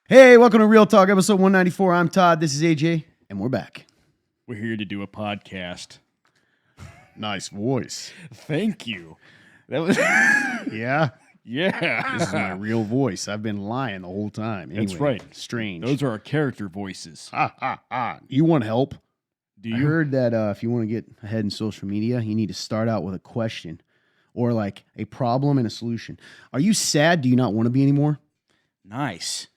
Hey, welcome to Real Talk, episode 194. I'm Todd. This is AJ, and we're back. We're here to do a podcast. Nice voice. Thank you. That was Yeah, yeah. this is my real voice. I've been lying the whole time. Anyway, That's right. Strange. Those are our character voices. You want help? Do I you? heard that if you want to get ahead in social media, you need to start out with a question or like a problem and a solution. Are you sad? Do you not want to be anymore? Nice.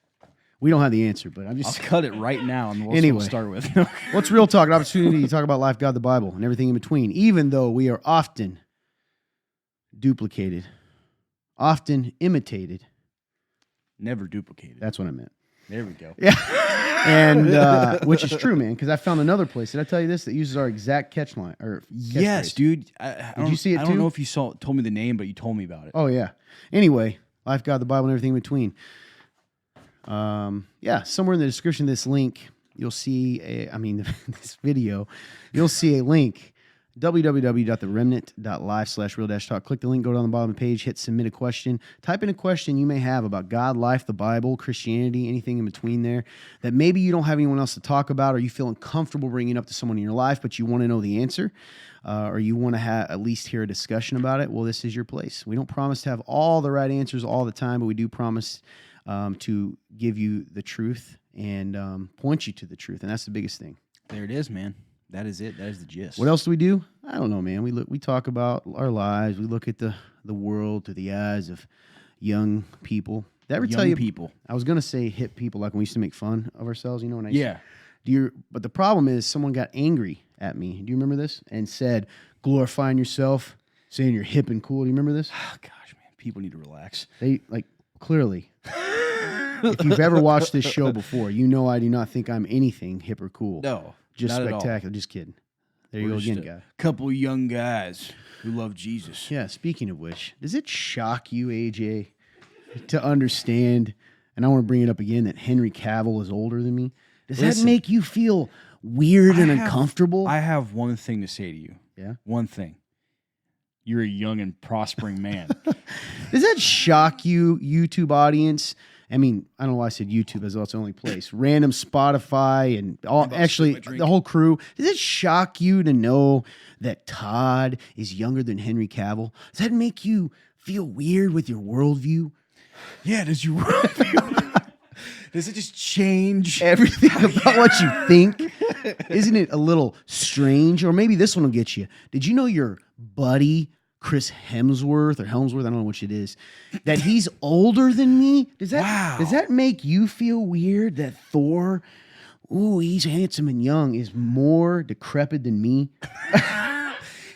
We don't have the answer, but I'm I'll just... cut it right now, and we'll Anyway. start with. What's Real Talk? An opportunity to talk about life, God, the Bible, and everything in between, even though we are often duplicated, often imitated. Never duplicated. That's what I meant. There we go. Yeah. And which is true, man, because I found another place. Did I tell you this? That uses our exact catch line or Yes, catchphrase. dude. Did you see it I too? don't know if you told me the name, but you told me about it. Oh yeah. Anyway, life, God, the Bible, and everything in between. Yeah, somewhere in the description of this link, you'll see this video, you'll see a link, www.theremnant.life/real-talk. Click the link, go down the bottom of the page, hit submit a question. Type in a question you may have about God, life, the Bible, Christianity, anything in between there that maybe you don't have anyone else to talk about, or you feel uncomfortable bringing up to someone in your life, but you want to know the answer, or you want to at least hear a discussion about it. Well, this is your place. We don't promise to have all the right answers all the time, but we do promise to give you the truth and point you to the truth, and that's the biggest thing. There it is, man. That is it. That is the gist. What else do we do? I don't know, man. We talk about our lives. We look at the world through the eyes of young people. Did I ever tell you? People. I was gonna say hip people, like when we used to make fun of ourselves, you know. And Yeah. But the problem is, someone got angry at me. Do you remember this? And said, glorifying yourself, saying you're hip and cool. Do you remember this? Oh, gosh, man. People need to relax. They clearly. If you've ever watched this show before, you know I do not think I'm anything hip or cool. No. Just not at all. spectacular. Just kidding. There you We're go just again, guy. Couple young guys who love Jesus. Yeah, speaking of which, does it shock you, AJ, to understand, and I want to bring it up again, that Henry Cavill is older than me? Does that make you feel weird and uncomfortable? I have one thing to say to you. Yeah? One thing. You're a young and prospering man. Does that shock you, YouTube audience? I mean, I don't know why I said YouTube as though it's the only place. Random Spotify and the whole crew. Does it shock you to know that Todd is younger than Henry Cavill? Does that make you feel weird with your worldview? Yeah, does your worldview? Does it just change Everything about what you think? Isn't it a little strange? Or maybe this one will get you. Did you know your buddy Chris Hemsworth, I don't know which it is, that he's older than me? Does that make you feel weird that Thor, ooh, he's handsome and young, is more decrepit than me?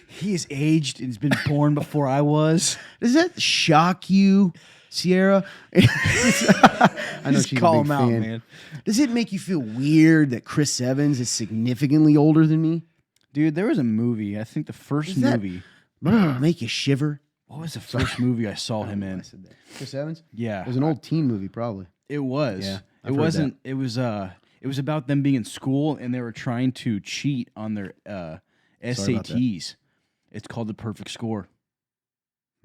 He is aged and has been born before I was. Does that shock you, Sierra? I know Just she's call a big him out, fan. man. Does it make you feel weird that Chris Evans is significantly older than me? Dude, there was a movie. I think the first movie. Make you shiver? What was the first movie I saw him in? Chris Evans? Yeah. It was an old teen movie, probably. It was. Yeah, It wasn't. It was about them being in school and they were trying to cheat on their SATs. It's called The Perfect Score.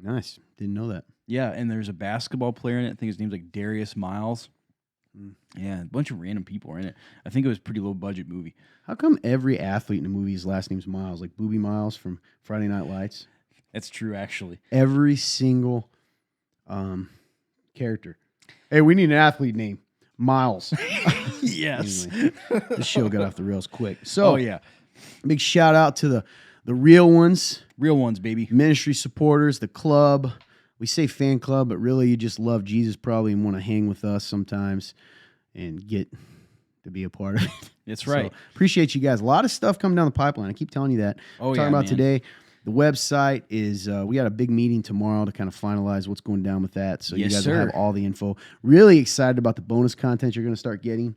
Nice. Didn't know that. Yeah, and there's a basketball player in it. I think his name's like Darius Miles. Yeah, a bunch of random people are in it. I think it was a pretty low budget movie. How come every athlete in the movie's last name's Miles? Like Booby Miles from Friday Night Lights? That's true, actually. Every single character. Hey, we need an athlete name. Miles. Yes. Anyway, this show got off the rails quick. So, Oh, yeah. big shout out to the real ones, Real ones, baby. ministry supporters, the club. We say fan club, but really you just love Jesus probably and want to hang with us sometimes and get to be a part of it. That's right. So, appreciate you guys. A lot of stuff coming down the pipeline. I keep telling you that. Oh, Talking yeah, about man. today. The website is, we got a big meeting tomorrow to kind of finalize what's going down with that. So Yes, you guys sir. will have all the info. Really excited about the bonus content you're going to start getting.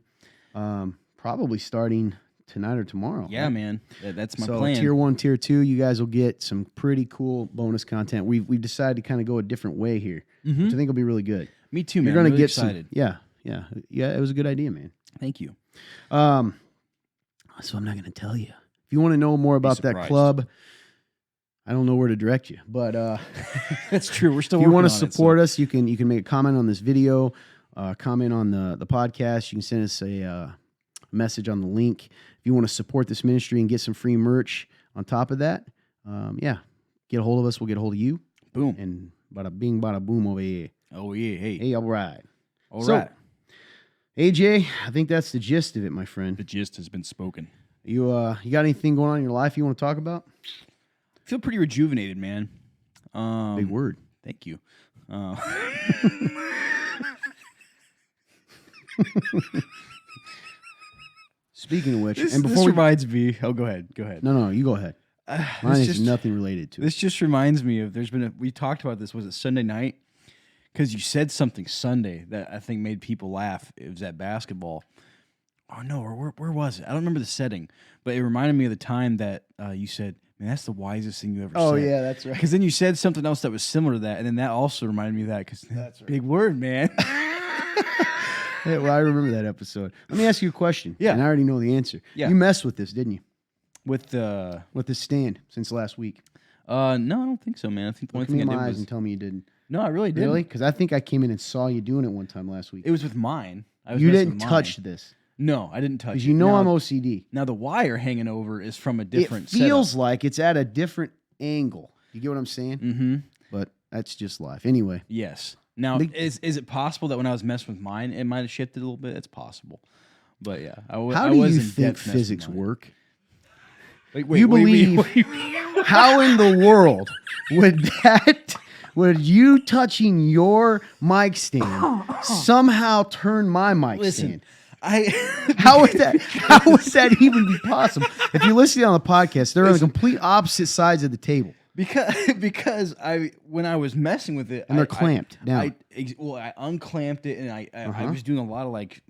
Probably starting tonight or tomorrow. Yeah, right? man. That's my So plan. tier 1, tier 2, you guys will get some pretty cool bonus content. We've decided to kind of go a different way here, which I think will be really good. Me too, man. You're going to Really get excited. some. Yeah. It was a good idea, man. Thank you. So I'm not going to tell you. If you want to know more about that surprised. club, I don't know where to direct you, but That's true. We're still if you working want on to support us, you can make a comment on this video comment on the podcast. You can send us a message on the link. If you want to support this ministry and get some free merch on top of that, get a hold of us. We'll get a hold of you. Boom. And bada bing, bada boom over here. Oh, yeah. Hey, all right. All right. AJ, I think that's the gist of it, my friend. The gist has been spoken. You got anything going on in your life you want to talk about? I feel pretty rejuvenated, man. Big word. Thank you. Speaking of which, This and before reminds me. Oh, go ahead. Go ahead. No, you go ahead. Mine is nothing related to it. This just reminds me of we talked about this. Was it Sunday night? Because you said something Sunday that I think made people laugh. It was at basketball. Oh no, where was it? I don't remember the setting, but it reminded me of the time that you said, "Man, that's the wisest thing you ever said." Oh yeah, that's right. Because then you said something else that was similar to that, and then that also reminded me of that. Because That's right. big word, man. Yeah, well, I remember that episode. Let me ask you a question. Yeah. And I already know the answer. Yeah. You messed with this, didn't you? With this stand since last week. no, I don't think so, man. I think the only Look me thing in I my did eyes was and tell me you didn't. no, I really didn't. Really? Because I think I came in and saw you doing it one time last week. It was with mine. I was You messing didn't with touch mine. this. No, I didn't touch it. Because you know now, I'm OCD. Now the wire hanging over is from a different It feels like it's at a different angle. You get what I'm saying? Mm-hmm. But that's just life. Anyway. Yes. Now, Big- is it possible that when I was messing with mine, it might have shifted a little bit? It's possible. But yeah, How do you think physics work? Wait, You believe- wait. How in the world would you touching your mic stand somehow turn my mic Listen, stand? How would that even be possible? If you're listening on the podcast, they're on the complete opposite sides of the table. Because when I was messing with it, And they're clamped down. I unclamped it, and I was doing a lot of like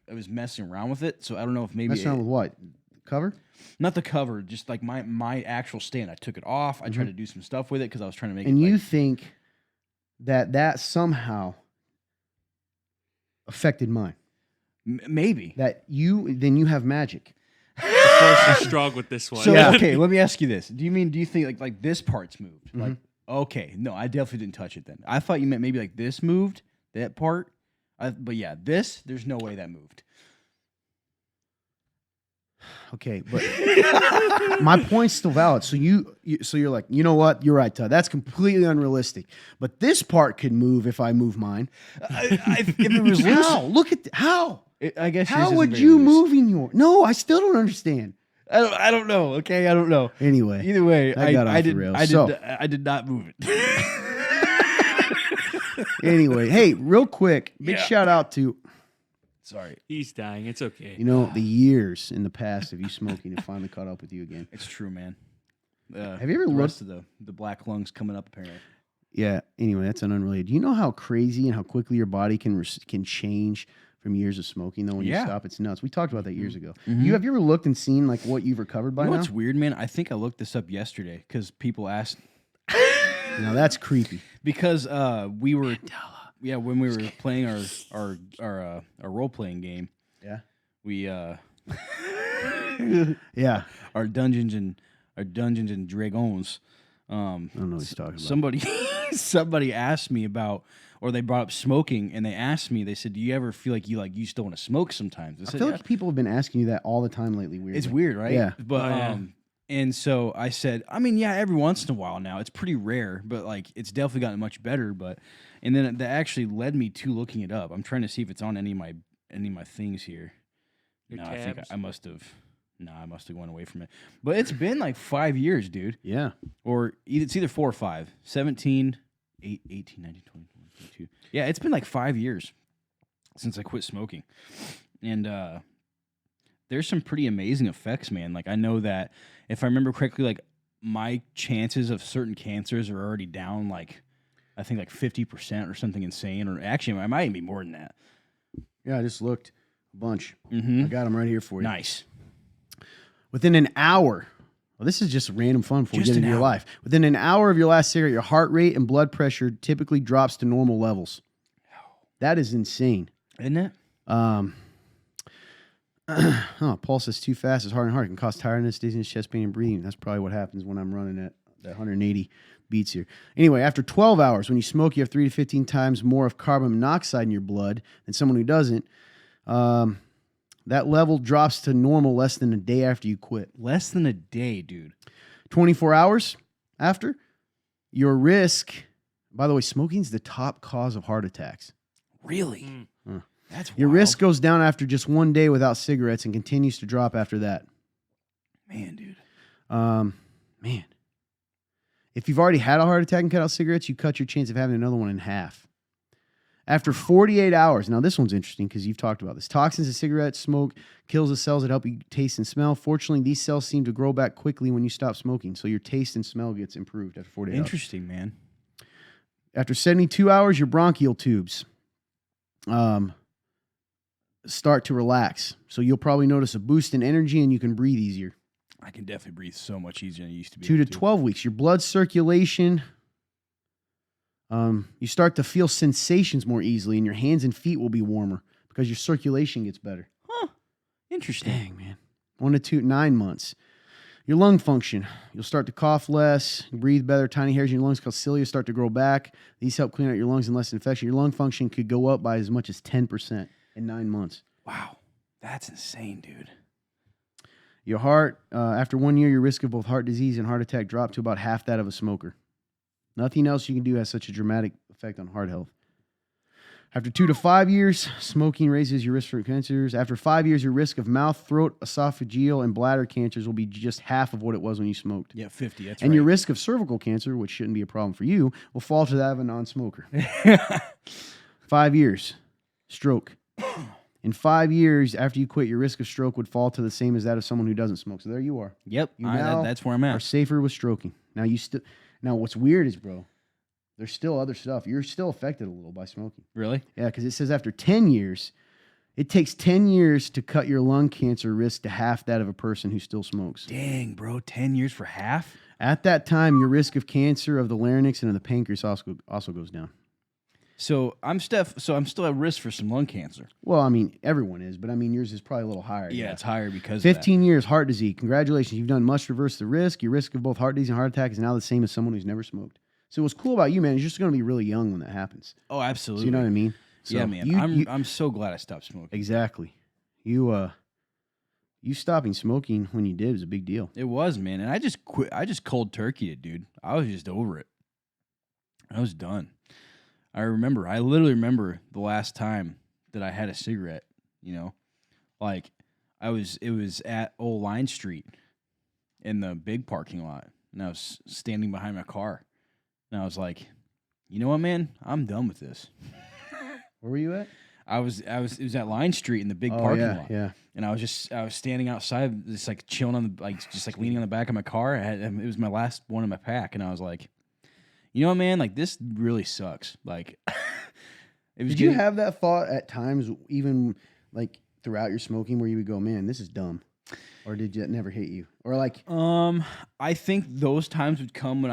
I was messing around with it. So I don't know if maybe Messing around with what? Cover? not the cover, just like my actual stand. I took it off. I tried to do some stuff with it because I was trying to make And it. you think that somehow affected mine? Maybe. That you have magic. First struggle with this one. So Yeah. okay, let me ask you this: Do you think like this part's moved? Like okay, no, I definitely didn't touch it. Then I thought you meant maybe like this moved, that part. But yeah, there's no way that moved. Okay, but my point's still valid. So you're like, you know what? You're right, Todd. That's completely unrealistic. But this part could move if I move mine. If it was loose, How? Look at how. I guess. yours How isn't would very you loose. move in your? No, I still don't understand. I don't know. Okay, I don't know. Anyway, Either way, that got off the did. rails. I So- did not move it. anyway, hey, real quick, big Yeah. shout out to Sorry, He's dying. It's okay. the years in the past of you smoking and finally caught up with you again. it's true, man. Have you ever the looked? rest of the black lungs coming up apparently? Yeah. Anyway, that's an unrelated. Do you know how crazy and how quickly your body can change from years of smoking? Though when you Yeah. stop, it's nuts. We talked about that years ago. Mhm. Have you ever looked and seen like what you've recovered by You know now? what's weird, man? I think I looked this up yesterday because people asked Now that's creepy. because we were when we were playing our role playing game. Yeah. We Yeah. our Dungeons and Dragons. I don't know what he's talking about. Somebody asked me about, or they brought up smoking, and they asked me. They said, "Do you ever feel like you still want to smoke sometimes?" I I said, feel "Yeah." like people have been asking you that all the time lately. Weirdly. It's weird, right? Yeah. But Oh, yeah. and so I said, I mean, yeah, every once in a while now. It's pretty rare, but like it's definitely gotten much better. But and then that actually led me to looking it up. I'm trying to see if it's on any of my things here. Your No, I think tabs? I must have. No, I must have gone away from it. But it's been like 5 years, dude. Yeah. Or it's either 4 or 5. 17, 18, 19, 20, 21, 22. Yeah, it's been like 5 years since I quit smoking. And there's some pretty amazing effects, man. Like I know that if I remember correctly, like my chances of certain cancers are already down like I think like 50% or something insane. Or actually, I might even be more than that. Yeah. I just looked a bunch. Mm-hmm. I got them right here for you. Nice. Within an hour. Well, this is just random fun before we Just get an into your hour. life. Within an hour of your last cigarette, your heart rate and blood pressure typically drops to normal levels. That is insane. Isn't it? Pulse is too fast. It's hard and hard. It can cause tiredness, dizziness, chest pain, and breathing. That's probably what happens when I'm running at that 180 beats here. Anyway, after 12 hours, when you smoke, you have 3 to 15 times more of carbon monoxide in your blood than someone who doesn't. That level drops to normal less than a day after you quit. Less than a day, dude. 24 hours after, your risk, by the way, smoking is the top cause of heart attacks. Really? Huh. That's Your wild. risk goes down after just 1 day without cigarettes and continues to drop after that. Man, dude. Man. If you've already had a heart attack and cut out cigarettes, you cut your chance of having another one in half. After 48 hours, now this one's interesting because you've talked about this. Toxins of cigarette smoke kills the cells that help you taste and smell. Fortunately, these cells seem to grow back quickly when you stop smoking, so your taste and smell gets improved after 48 hours. Interesting, man. After 72 hours, your bronchial tubes start to relax. So you'll probably notice a boost in energy and you can breathe easier. I can definitely breathe so much easier than I used to be. 2 to able 12 weeks, your blood circulation, you start to feel sensations more easily and your hands and feet will be warmer because your circulation gets better. Huh. Interesting. Dang, man. 1 to 9 months. Your lung function, you'll start to cough less, breathe better, tiny hairs in your lungs called cilia start to grow back. These help clean out your lungs and less infection. Your lung function could go up by as much as 10% in 9 months. Wow. That's insane, dude. Your heart, after 1 year, your risk of both heart disease and heart attack dropped to about half that of a smoker. Nothing else you can do has such a dramatic effect on heart health. After 2 to 5 years, smoking raises your risk for cancers. After 5 years, your risk of mouth, throat, esophageal, and bladder cancers will be just half of what it was when you smoked. Yeah, 50. That's And right. your risk of cervical cancer, which shouldn't be a problem for you, will fall to that of a non-smoker. 5 years, stroke. In 5 years after you quit, your risk of stroke would fall to the same as that of someone who doesn't smoke. So there you are. Yep. You now that's where I'm are at. safer with stroking. Now what's weird is, bro, there's still other stuff. You're still affected a little by smoking. Really? Yeah, because it says after 10 years, it takes 10 years to cut your lung cancer risk to half that of a person who still smokes. Dang, bro. 10 years for half? At that time, your risk of cancer of the larynx and of the pancreas also goes down. So I'm still at risk for some lung cancer. Well, I mean, everyone is, but I mean, yours is probably a little higher. Yeah, it's higher because of 15 years, heart disease. Congratulations. You've done much to reverse the risk. Your risk of both heart disease and heart attack is now the same as someone who's never smoked. So what's cool about you, man, is you're just going to be really young when that happens. that. Oh, absolutely. So you know what I mean? So yeah, man. I'm so glad I stopped smoking. Exactly. You stopping smoking when you did was a big deal. It was, man. And I just quit. I just cold turkeyed it, dude. I was just over it. I was done. I literally remember the last time that I had a cigarette, you know, like it was at Old Line Street in the big parking lot, and I was standing behind my car, and I was like, you know what, man, I'm done with this. Where were you at? It was at Line Street in the big parking lot. Yeah. And I was standing outside, just like chilling on the, like, just like leaning on the back of my car. It was my last one in my pack, and I was like, you know, man, like, this really sucks. Like, it was. Did you have that thought at times, even like throughout your smoking, where you would go, man, this is dumb, or did it never hit you, or like? I think those times would come when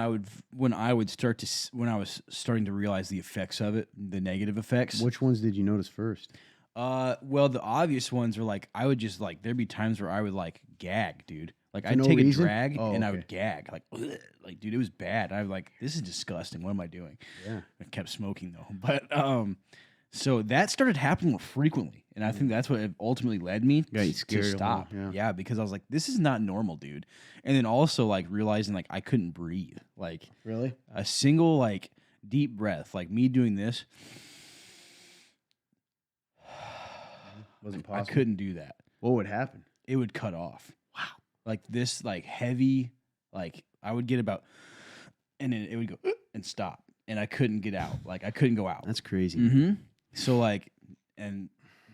I was starting to realize the effects of it, the negative effects. Which ones did you notice first? Well, the obvious ones are like, I would just like, there'd be times where I would like gag, dude. Like, For I'd no take reason? a drag Oh, and I okay. would gag. Like, ugh. Like, dude, it was bad. I was like, this is disgusting. What am I doing? Yeah. I kept smoking though. But so that started happening more frequently. And I think that's what it ultimately led me Got you to scared a little, stop. yeah. Because I was like, this is not normal, dude. And then also like realizing like I couldn't breathe. Like Really? a single like deep breath, like me doing this, Wasn't I possible. couldn't do that. What would happen? It would cut off. Wow. Like this, like heavy, like I would get about, and then it would go and stop, and I couldn't get out. Like I couldn't go out. That's crazy. Mm-hmm. So like, and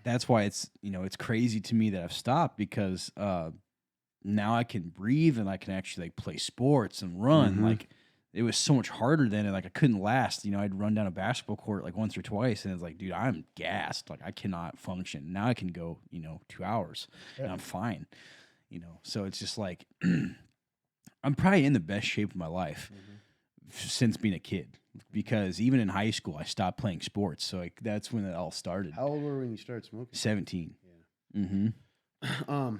that's why it's it's crazy to me that I've stopped because now I can breathe and I can actually like play sports and run. Mhm. Like it was so much harder then, and like I couldn't last. I'd run down a basketball court like once or twice, and it's like, dude, I'm gassed. Like I cannot function. Now I can go 2 hours, and I'm fine. So it's just like I'm probably in the best shape of my life since being a kid, because even in high school I stopped playing sports. So like that's when it all started. How old were you when you started smoking? 17. Yeah. Mm-hmm.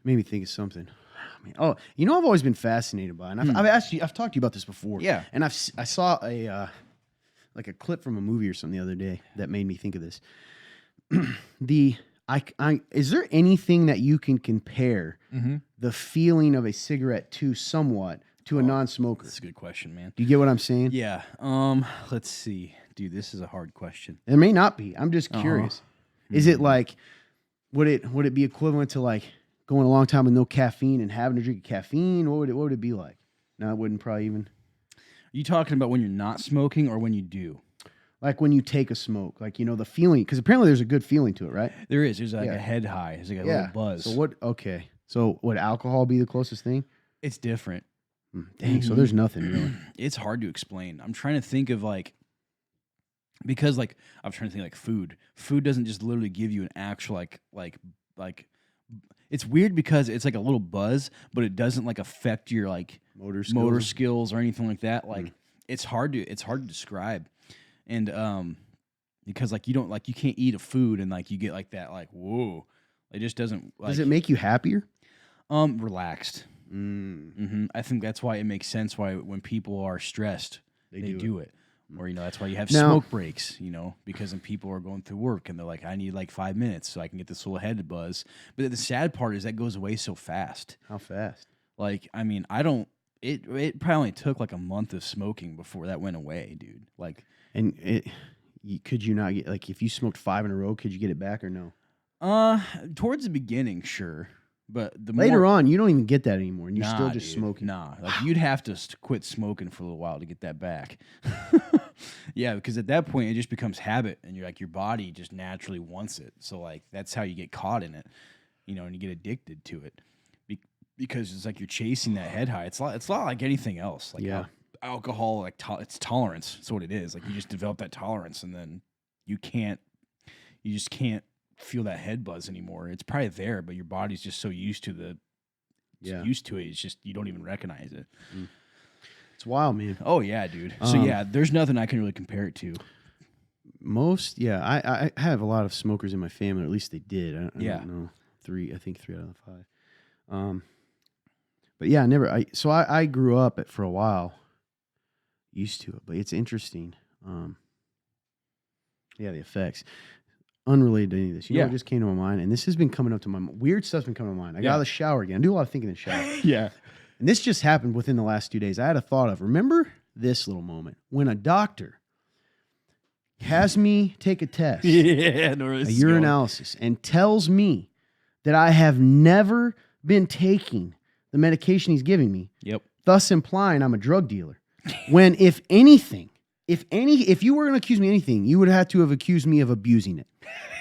Made me think of something. man. Oh, you know, I've always been fascinated by, and I've asked you, I've talked to you about this before. Yeah. And I saw a like a clip from a movie or something the other day that made me think of this. Is there anything that you can compare the feeling of a cigarette to somewhat to a non-smoker? That's a good question, man. Do you get what I'm saying? Yeah. Let's see. Dude, this is a hard question. It may not be. I'm just curious. Is it like would it be equivalent to like going a long time with no caffeine and having to drink caffeine? What would it be like? No, it wouldn't probably even. Are you talking about when you're not smoking or when you do? Like when you take a smoke, like, you know, the feeling, because apparently there's a good feeling to it, right? There is. There's like Yeah. a head high. There's like a little buzz. So what? Okay. So would alcohol be the closest thing? It's different. Dang. So there's nothing really. It's hard to explain. I'm trying to think of like, because like I'm trying to think like food. Food doesn't just literally give you an actual like. It's weird because it's like a little buzz, but it doesn't like affect your like motor skills or anything like that. Like it's hard to describe, and because like you can't eat a food and like you get like that like whoa, it just doesn't. Like, Does it make you happier? Relaxed. I think that's why it makes sense why when people are stressed they do it. Or, you know, that's why you have smoke breaks, you know, because when people are going through work and they're like, I need like 5 minutes so I can get this little head buzz. But the sad part is that goes away so fast. How fast? Like, I mean, it probably only took like a month of smoking before that went away, dude. Like, And could you not get, like, if you smoked 5 in a row, could you get it back or no? towards the beginning, sure. But the Later on, you don't even get that anymore, and you're nah, still just dude, smoking. Nah, like you'd have to quit smoking for a little while to get that back. Yeah, because at that point it just becomes habit, and you're like your body just naturally wants it. So like that's how you get caught in it, you know, and you get addicted to it because it's like you're chasing that head high. It's a lot like anything else. Like alcohol, like it's tolerance. That's what it is. Like you just develop that tolerance, and then you just can't feel that head buzz anymore. It's probably there, but your body's just so used to it. It's just you don't even recognize it. It's wild, man. Oh yeah, dude. So yeah, there's nothing I can really compare it to. I have a lot of smokers in my family, or at least they did. I Yeah. don't know. I think 3 out of the 5. But yeah, I grew up for a while, used to it, but it's interesting. Yeah, the effects. Unrelated to any of this. You know what just came to my mind? And this has been coming up to my mind. Weird stuff's been coming to my mind. I got out of the shower again. I do a lot of thinking in the shower. Yeah. And this just happened within the last 2 days. I had a thought of, remember this little moment when a doctor has me take a test, Yeah, a urinalysis, and tells me that I have never been taking the medication he's giving me, thus implying I'm a drug dealer. When if you were going to accuse me of anything, you would have to have accused me of abusing it.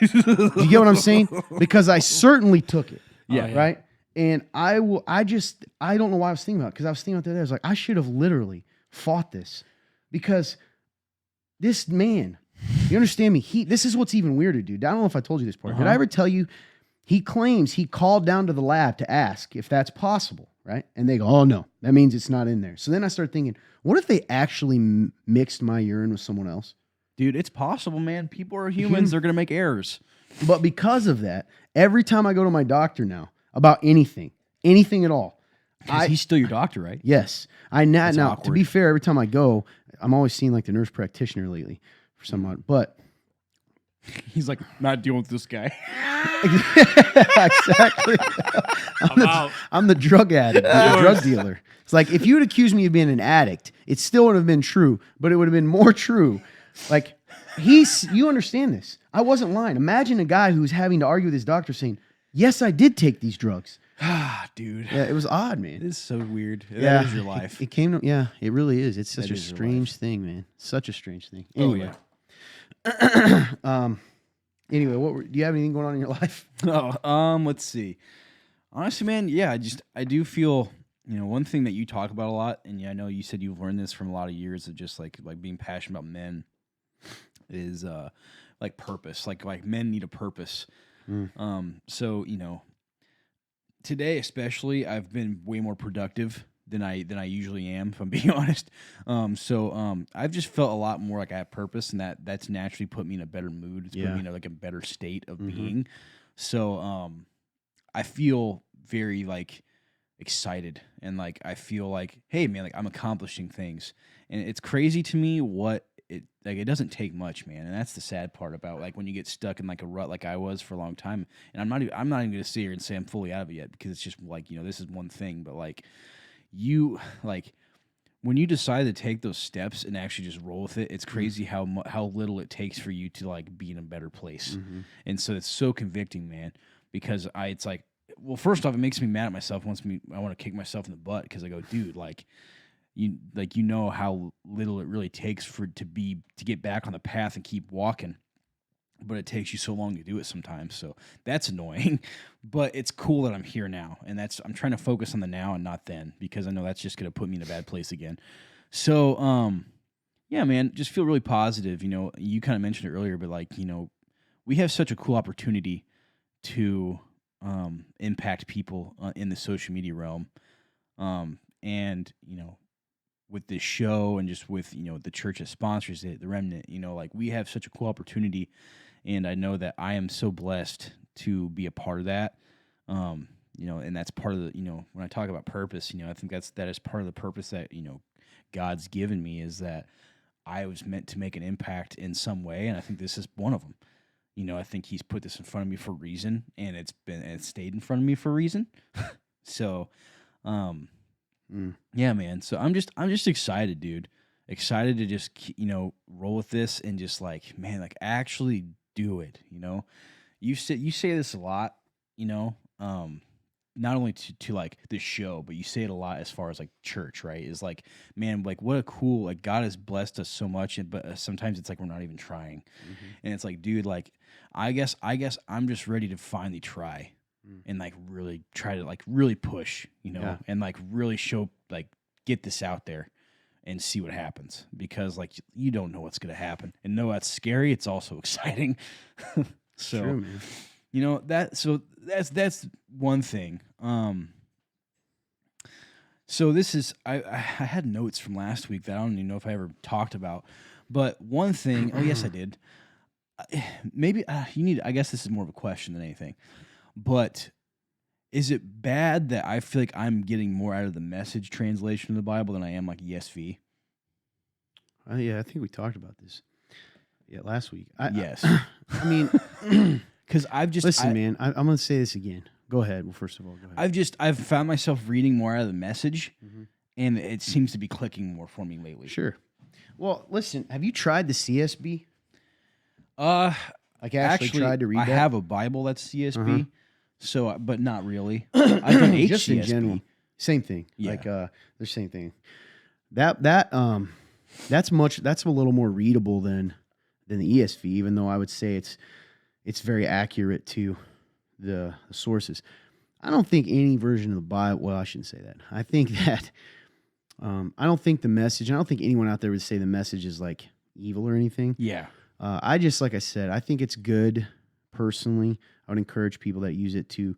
Do you get what I'm saying? Because I certainly took it. Yeah. Right? And I don't know why I was thinking about it, because I was thinking about that. I was like, I should have literally fought this, because this man, you understand me? This is what's even weirder, dude. I don't know if I told you this part. Did I ever tell you he claims he called down to the lab to ask if that's possible, right? And they go, oh no, that means it's not in there. So then I started thinking, what if they actually mixed my urine with someone else? Dude, it's possible, man. People are humans. They're going to make errors. But because of that, every time I go to my doctor now about anything at all, He's still your doctor, right? yes. Now, to awkward. be fair, every time I go, I'm always seeing like the nurse practitioner lately for some odd, but He's like, not dealing with this guy. exactly. I'm the drug addict, the drug dealer. It's like if you would accuse me of being an addict, it still would have been true, but it would have been more true. Like you understand this. I wasn't lying. Imagine a guy who's having to argue with his doctor saying, yes, I did take these drugs. Dude. Yeah, it was odd, man. It is so weird. Yeah, That is your life. It came to, yeah, it really is. It's such That a is your strange thing, man. Such a strange thing. Oh, Anyway. Anyway, do you have anything going on in your life? Let's see. Honestly, man, yeah, I do feel, you know, one thing that you talk about a lot, and yeah, I know you said you've learned this from a lot of years of just like being passionate about men, is like purpose. Like men need a purpose. So, you know, today especially, I've been way more productive than I usually am, if I'm being honest. I've just felt a lot more like I have purpose, and that's naturally put me in a better mood. It's put me in like a better state of being. So I feel very like excited and like I feel like, hey man, like I'm accomplishing things. And it's crazy to me what it doesn't take much, man. And that's the sad part about like when you get stuck in like a rut like I was for a long time. And I'm not even gonna sit here and say I'm fully out of it yet, because it's just like, this is one thing, but like you like when you decide to take those steps and actually just roll with it, it's crazy how little it takes for you to like be in a better place. And so it's so convicting, man, because it's like, well, first off, it makes me mad at myself. I want to kick myself in the butt, because I go, dude, like you know how little it really takes to get back on the path and keep walking, but it takes you so long to do it sometimes. So that's annoying, but it's cool that I'm here now, and I'm trying to focus on the now and not then, because I know that's just going to put me in a bad place again. So, yeah, man, just feel really positive. You kind of mentioned it earlier, but like, we have such a cool opportunity to impact people in the social media realm. And, with this show and just with, the church that sponsors it, the Remnant, like we have such a cool opportunity. And I know that I am so blessed to be a part of that. And that's part of the, when I talk about purpose, I think that is part of the purpose that, God's given me, is that I was meant to make an impact in some way. And I think this is one of them. I think he's put this in front of me for a reason, and it's stayed in front of me for a reason. So, yeah, man. So I'm just excited, dude. Excited to just, roll with this and just like, man, like actually do it. You say this a lot, not only to like the show, but you say it a lot as far as like church, right? Is like, man, like what a cool, like God has blessed us so much, but sometimes it's like we're not even trying. And it's like, dude, like I guess I'm just ready to finally try and like really try to like really push, and like really show, like get this out there and see what happens, because like you don't know what's going to happen, and no, that's scary. It's also exciting. So, True, man. That's one thing. So this is I had notes from last week that I don't even know if I ever talked about, but one thing. Oh yes, I did. Maybe I guess this is more of a question than anything, but is it bad that I feel like I'm getting more out of the Message translation of the Bible than I am like ESV? Yeah, I think we talked about this. Yeah, last week. Yes. I mean, because listen, man. I'm going to say this again. Go ahead. Well, first of all, go ahead. I've found myself reading more out of the Message, and it seems to be clicking more for me lately. Sure. Well, listen. Have you tried the CSB? Like actually tried to read I that? have a Bible that's CSB, so but not really. I've done HCSB. Just in general, same thing. Yeah. Like the same thing. That's a little more readable than the ESV, even though I would say it's very accurate to the sources. I don't think any version of the Bible. Well, I shouldn't say that. I think that I don't think the Message. I don't think anyone out there would say the Message is like evil or anything. Yeah. I just, like I said, I think it's good. Personally, I would encourage people that use it to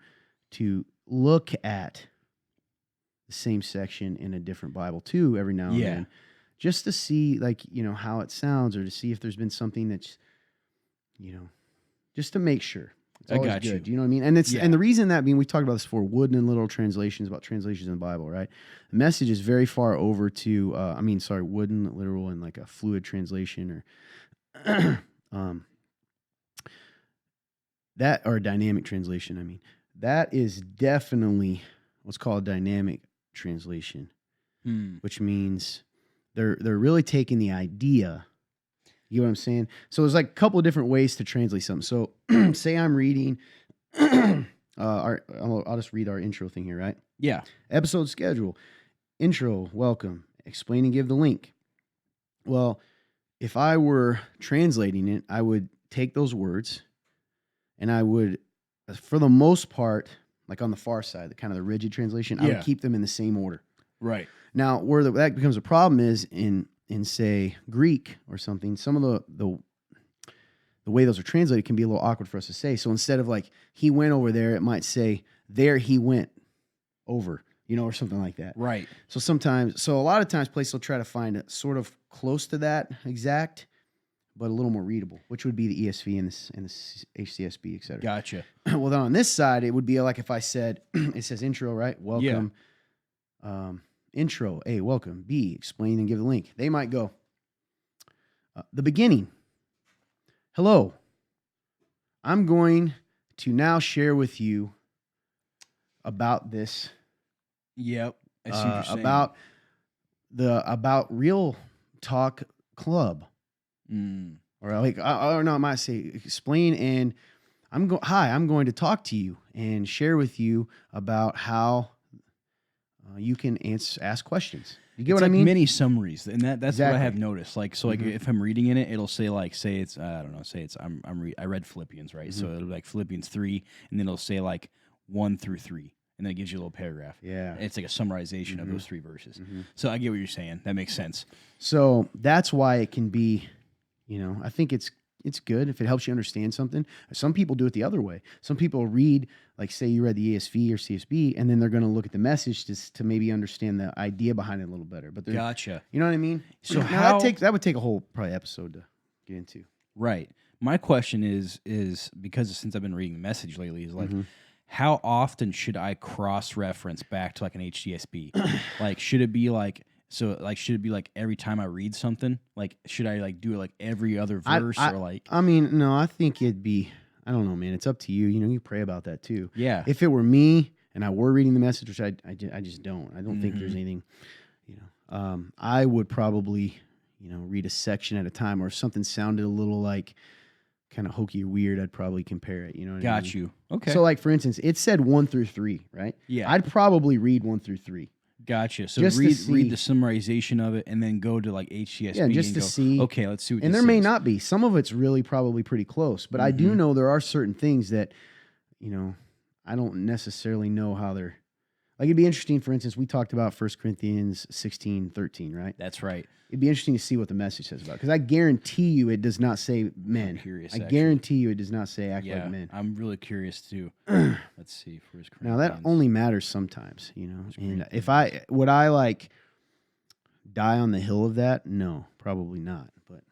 look at the same section in a different Bible too every now and then, just to see like how it sounds, or to see if there's been something that's just to make sure. It's always got good. you. You know what I mean? And and the reason that being, we talked about this before, wooden and literal translations, about translations in the Bible, right? The Message is very far over to wooden, literal, and like a fluid translation, or that, or a dynamic translation. I mean, that is definitely what's called dynamic translation, which means they're really taking the idea. You know what I'm saying? So there's like a couple of different ways to translate something. So say I'm reading I'll just read our intro thing here, right? Yeah. Episode schedule. Intro, welcome. Explain and give the link. Well, if I were translating it, I would take those words and I would, for the most part, like on the far side, the kind of the rigid translation, I would keep them in the same order. Right. Now, where that becomes a problem is in say Greek or something. Some of the way those are translated can be a little awkward for us to say. So instead of like he went over there, it might say there he went over, or something like that. Right. So a lot of times places will try to find it sort of close to that exact, but a little more readable, which would be the ESV and the HCSB, et cetera. Gotcha. Well, then on this side, it would be like if I said, it says intro, right? Welcome. Intro, A, welcome. B, explain and give the link. They might go, the beginning. Hello. I'm going to now share with you about this, Yep. I see what you're saying. about Real Talk Club. Mm. Or like, I might say explain, and I'm going to talk to you and share with you about how you can ask questions. You get It's what I like mean? mini summaries, and that's what I Exactly. have noticed. Like, so, like if I'm reading in it, it'll say it's I don't know, I read Philippians, right? So it'll be like Philippians 3, and then it'll say like 1 through 3, and then it gives you a little paragraph. Yeah. It's like a summarization of those 3 verses. So I get what you're saying. That makes sense. So that's why it can be, I think it's good if it helps you understand something. Some people do it the other way. Some people read, like say you read the ESV or CSB, and then they're going to look at the message to maybe understand the idea behind it a little better. But Gotcha. you know what I mean? So now that would take a whole probably episode to get into. Right. My question is because since I've been reading the message lately, is like, how often should I cross-reference back to like an HDSB? Like, should it be like every time I read something? Like, should I like do it like every other verse or like? I mean, no, I think it'd be, I don't know, man. It's up to you. You pray about that too. Yeah. If it were me and I were reading the message, which I just don't. I don't think there's anything, I would probably, read a section at a time, or if something sounded a little like kind of hokey or weird, I'd probably compare it. You know what I mean? Got you. Okay. So like, for instance, it said 1 through 3, right? Yeah. I'd probably read 1 through 3. Gotcha. So Just to read the see. summarization of it, and then go to like HCSB. Yeah, just and to go, see. Okay, let's see what. And this there may is. not be. Some of it's really probably pretty close, but I do know there are certain things that, I don't necessarily know how they're. Like, it'd be interesting, for instance, we talked about 1 Corinthians 16:13, right? That's right. It'd be interesting to see what the message says about it, because I guarantee you it does not say men. I'm curious, I actually. guarantee you it does not say act Yeah, like men. I'm really curious too. Let's see. 1 Corinthians. Now, that only matters sometimes, And if would I like die on the hill of that? No, probably not. But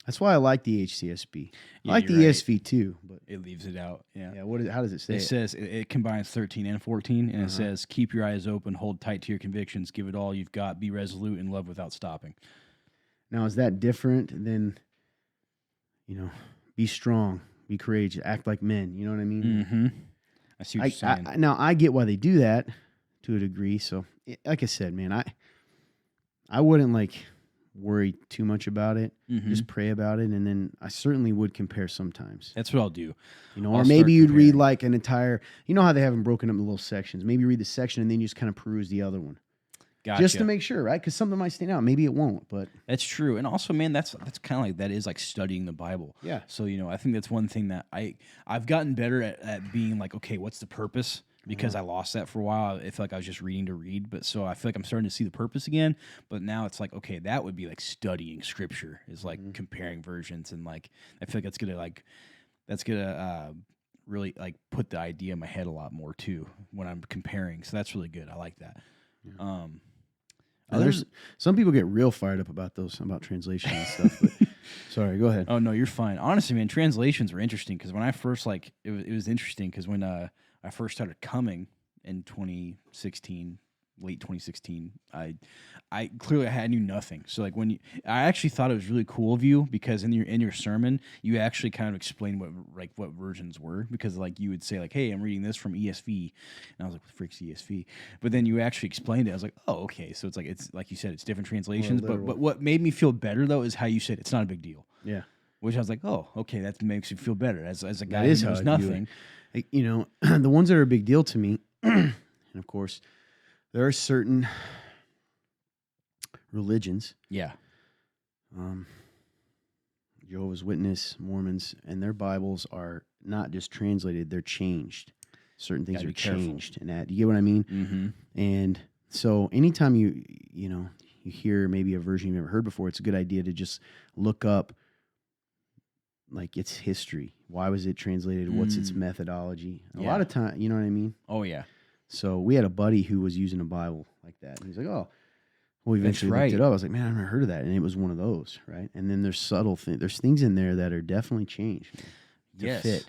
that's why I like the HCSB. Yeah, I like the you're right. ESV too, but It leaves it out. Yeah. yeah. How does it say? It says it combines 13 and 14, and it says, keep your eyes open, hold tight to your convictions, give it all you've got, be resolute in love without stopping. Now, is that different than, be strong, be courageous, act like men? You know what I mean? Mm-hmm. I see what you're saying. Now, I get why they do that to a degree. So, like I said, man, I wouldn't like worry too much about it. Just pray about it, and then I certainly would compare sometimes. That's what I'll do. Or I'll maybe start you'd read comparing. like an entire. You know how they have them broken up in little sections. Maybe read the section and then you just kind of peruse the other one, Gotcha. just to make sure, right? Because something might stand out. Maybe it won't, but That's true. And also, man, that's kind of like, that is like studying the Bible. yeah. So, I think that's one thing that I've gotten better at being like, okay, what's the purpose? Because I lost that for a while. I feel like I was just reading to read. But so I feel like I'm starting to see the purpose again. But now it's like, okay, that would be like studying scripture, is like comparing versions. And like, I feel like that's gonna really like put the idea in my head a lot more too when I'm comparing. So that's really good. I like that. There's some people get real fired up about translation and stuff. But sorry, go ahead. Oh no, you're fine. Honestly, man, translations were interesting because when I first it was interesting because when I first started coming in 2016, late 2016, I clearly I knew nothing. So like I actually thought it was really cool of you because in your sermon you actually kind of explained what versions were, because like you would say like, hey, I'm reading this from ESV, and I was like, what the frick's ESV? But then you actually explained it. I was like, oh, okay. So it's like you said, it's different translations. But what made me feel better though is how you said it's not a big deal. Yeah. Which I was like, oh, okay, that makes you feel better as a guy That is who how knows I view it. nothing. Like, the ones that are a big deal to me, and of course, there are certain religions, Yeah. Jehovah's Witness, Mormons, and their Bibles are not just translated; they're changed. Certain things Gotta are be careful. changed, and you get what I mean. Mm-hmm. And so, anytime you hear maybe a version you've never heard before, it's a good idea to just look up like its history. Why was it translated? What's its methodology? A lot of time, you know what I mean? Oh yeah. So we had a buddy who was using a Bible like that. And he's like, oh, we eventually right. looked it up. I was like, man, I've never heard of that. And it was one of those, right? And then there's subtle things. There's things in there that are definitely changed to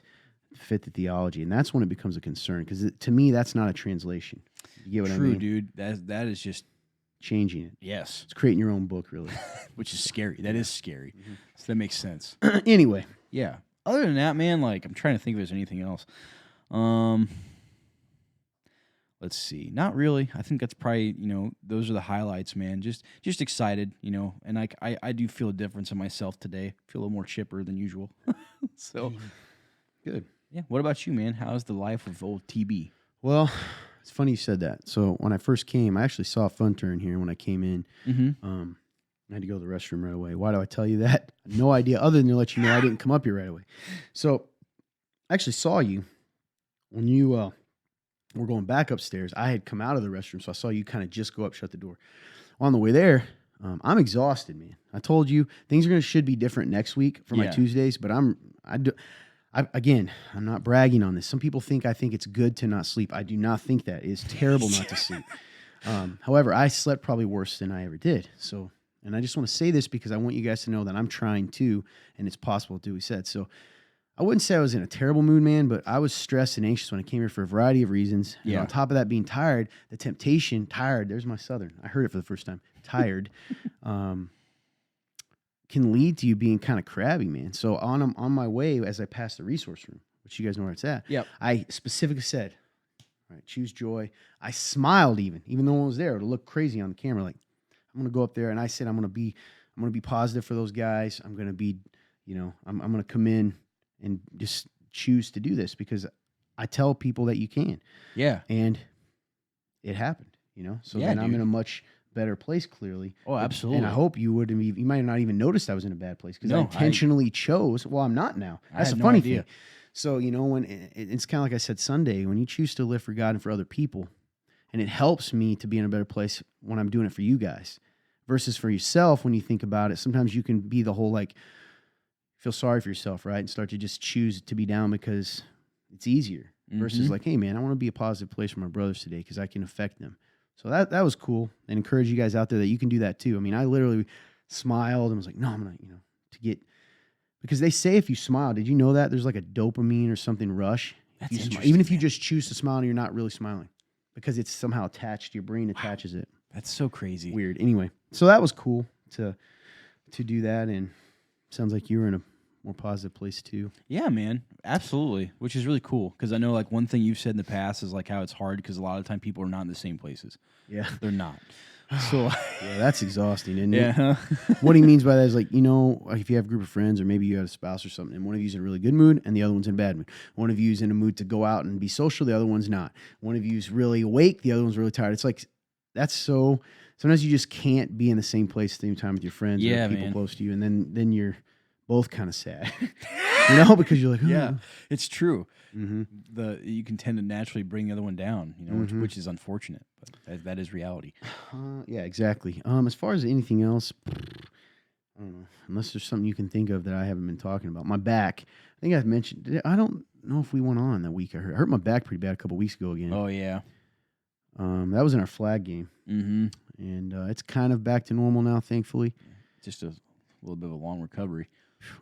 fit the theology. And that's when it becomes a concern, because to me, that's not a translation. You get what I True, mean? dude. That is just Changing it. yes, It's creating your own book, really. which is scary. That is scary. So that makes sense. Anyway, Yeah. Other than that, man, like I'm trying to think if there's anything else. Let's see. Not really. I think that's probably, those are the highlights, man. Just excited, and like I do feel a difference in myself today. Feel a little more chipper than usual. So good. yeah. What about you, man? How's the life of old TB? Well, it's funny you said that. So when I first came, I actually saw a fun turn here when I came in. Mm-hmm. I had to go to the restroom right away. Why do I tell you that? No idea, other than to let you know I didn't come up here right away. So I actually saw you when you were going back upstairs. I had come out of the restroom, so I saw you kind of just go up, shut the door. On the way there, I'm exhausted, man. I told you things should be different next week for my Yeah. Tuesdays, but again, I'm not bragging on this. Some people think I think it's good to not sleep. I do not think that. It is terrible not to sleep. However, I slept probably worse than I ever did. So, and I just want to say this because I want you guys to know that I'm trying to, and it's possible to do what we said. So I wouldn't say I was in a terrible mood, man, but I was stressed and anxious when I came here for a variety of reasons. And Yeah. on top of that, being tired, the temptation, tired, there's my Southern. I heard it for the first time. Tired. Can lead to you being kind of crabby, man. So on my way, as I passed the resource room, which you guys know where it's at, Yep. I specifically said, all right, choose joy. I smiled even though no one was there. It looked crazy on the camera. Like, I'm going to go up there, and I said, I'm going to be positive for those guys. I'm going to be, I'm going to come in and just choose to do this because I tell people that you can. Yeah. And it happened, So Yeah, then I'm dude. in a much better place, clearly. Oh, absolutely. And I hope you wouldn't be, you might have not even noticed I was in a bad place because I No, intentionally chose. Well, I'm not now. I That's had the no funny idea. thing. So, when it's kind of like I said Sunday, when you choose to live for God and for other people, and it helps me to be in a better place when I'm doing it for you guys versus for yourself. When you think about it, sometimes you can be the whole like, feel sorry for yourself, right? And start to just choose to be down because it's easier versus Mhm. like, hey man, I want to be a positive place for my brothers today because I can affect them. So that was cool, and encourage you guys out there that you can do that too. I mean, I literally smiled and was like, no, I'm gonna, to get, because they say if you smile, did you know that there's like a dopamine or something rush? That's You smile, interesting, even if you man. just choose to smile and you're not really smiling because it's somehow attached. Your brain attaches it. That's so crazy. Weird. Anyway, so that was cool to do that, and sounds like you were in a more positive place too. Yeah, man, absolutely. Which is really cool because I know like one thing you've said in the past is like how it's hard because a lot of the time people are not in the same places. Yeah. They're not. So Yeah, that's exhausting, isn't it? yeah, What he means by that is like, like if you have a group of friends or maybe you have a spouse or something, and one of you's in a really good mood and the other one's in a bad mood. One of you's in a mood to go out and be social, the other one's not. One of you's really awake, the other one's really tired. It's like, that's so, sometimes you just can't be in the same place at the same time with your friends Yeah, or people man. close to you, and then you're both kind of sad. Because you're like, yeah, it's true. Mm-hmm. You can tend to naturally bring the other one down, Mhm. which is unfortunate, but that is reality. Yeah, exactly. As far as anything else, I don't know. Unless there's something you can think of that I haven't been talking about. My back. I think I've mentioned. I don't know if we went on that week. I hurt my back pretty bad a couple weeks ago again. Oh yeah. That was in our flag game, Mm-hmm. and it's kind of back to normal now, thankfully. Just a little bit of a long recovery.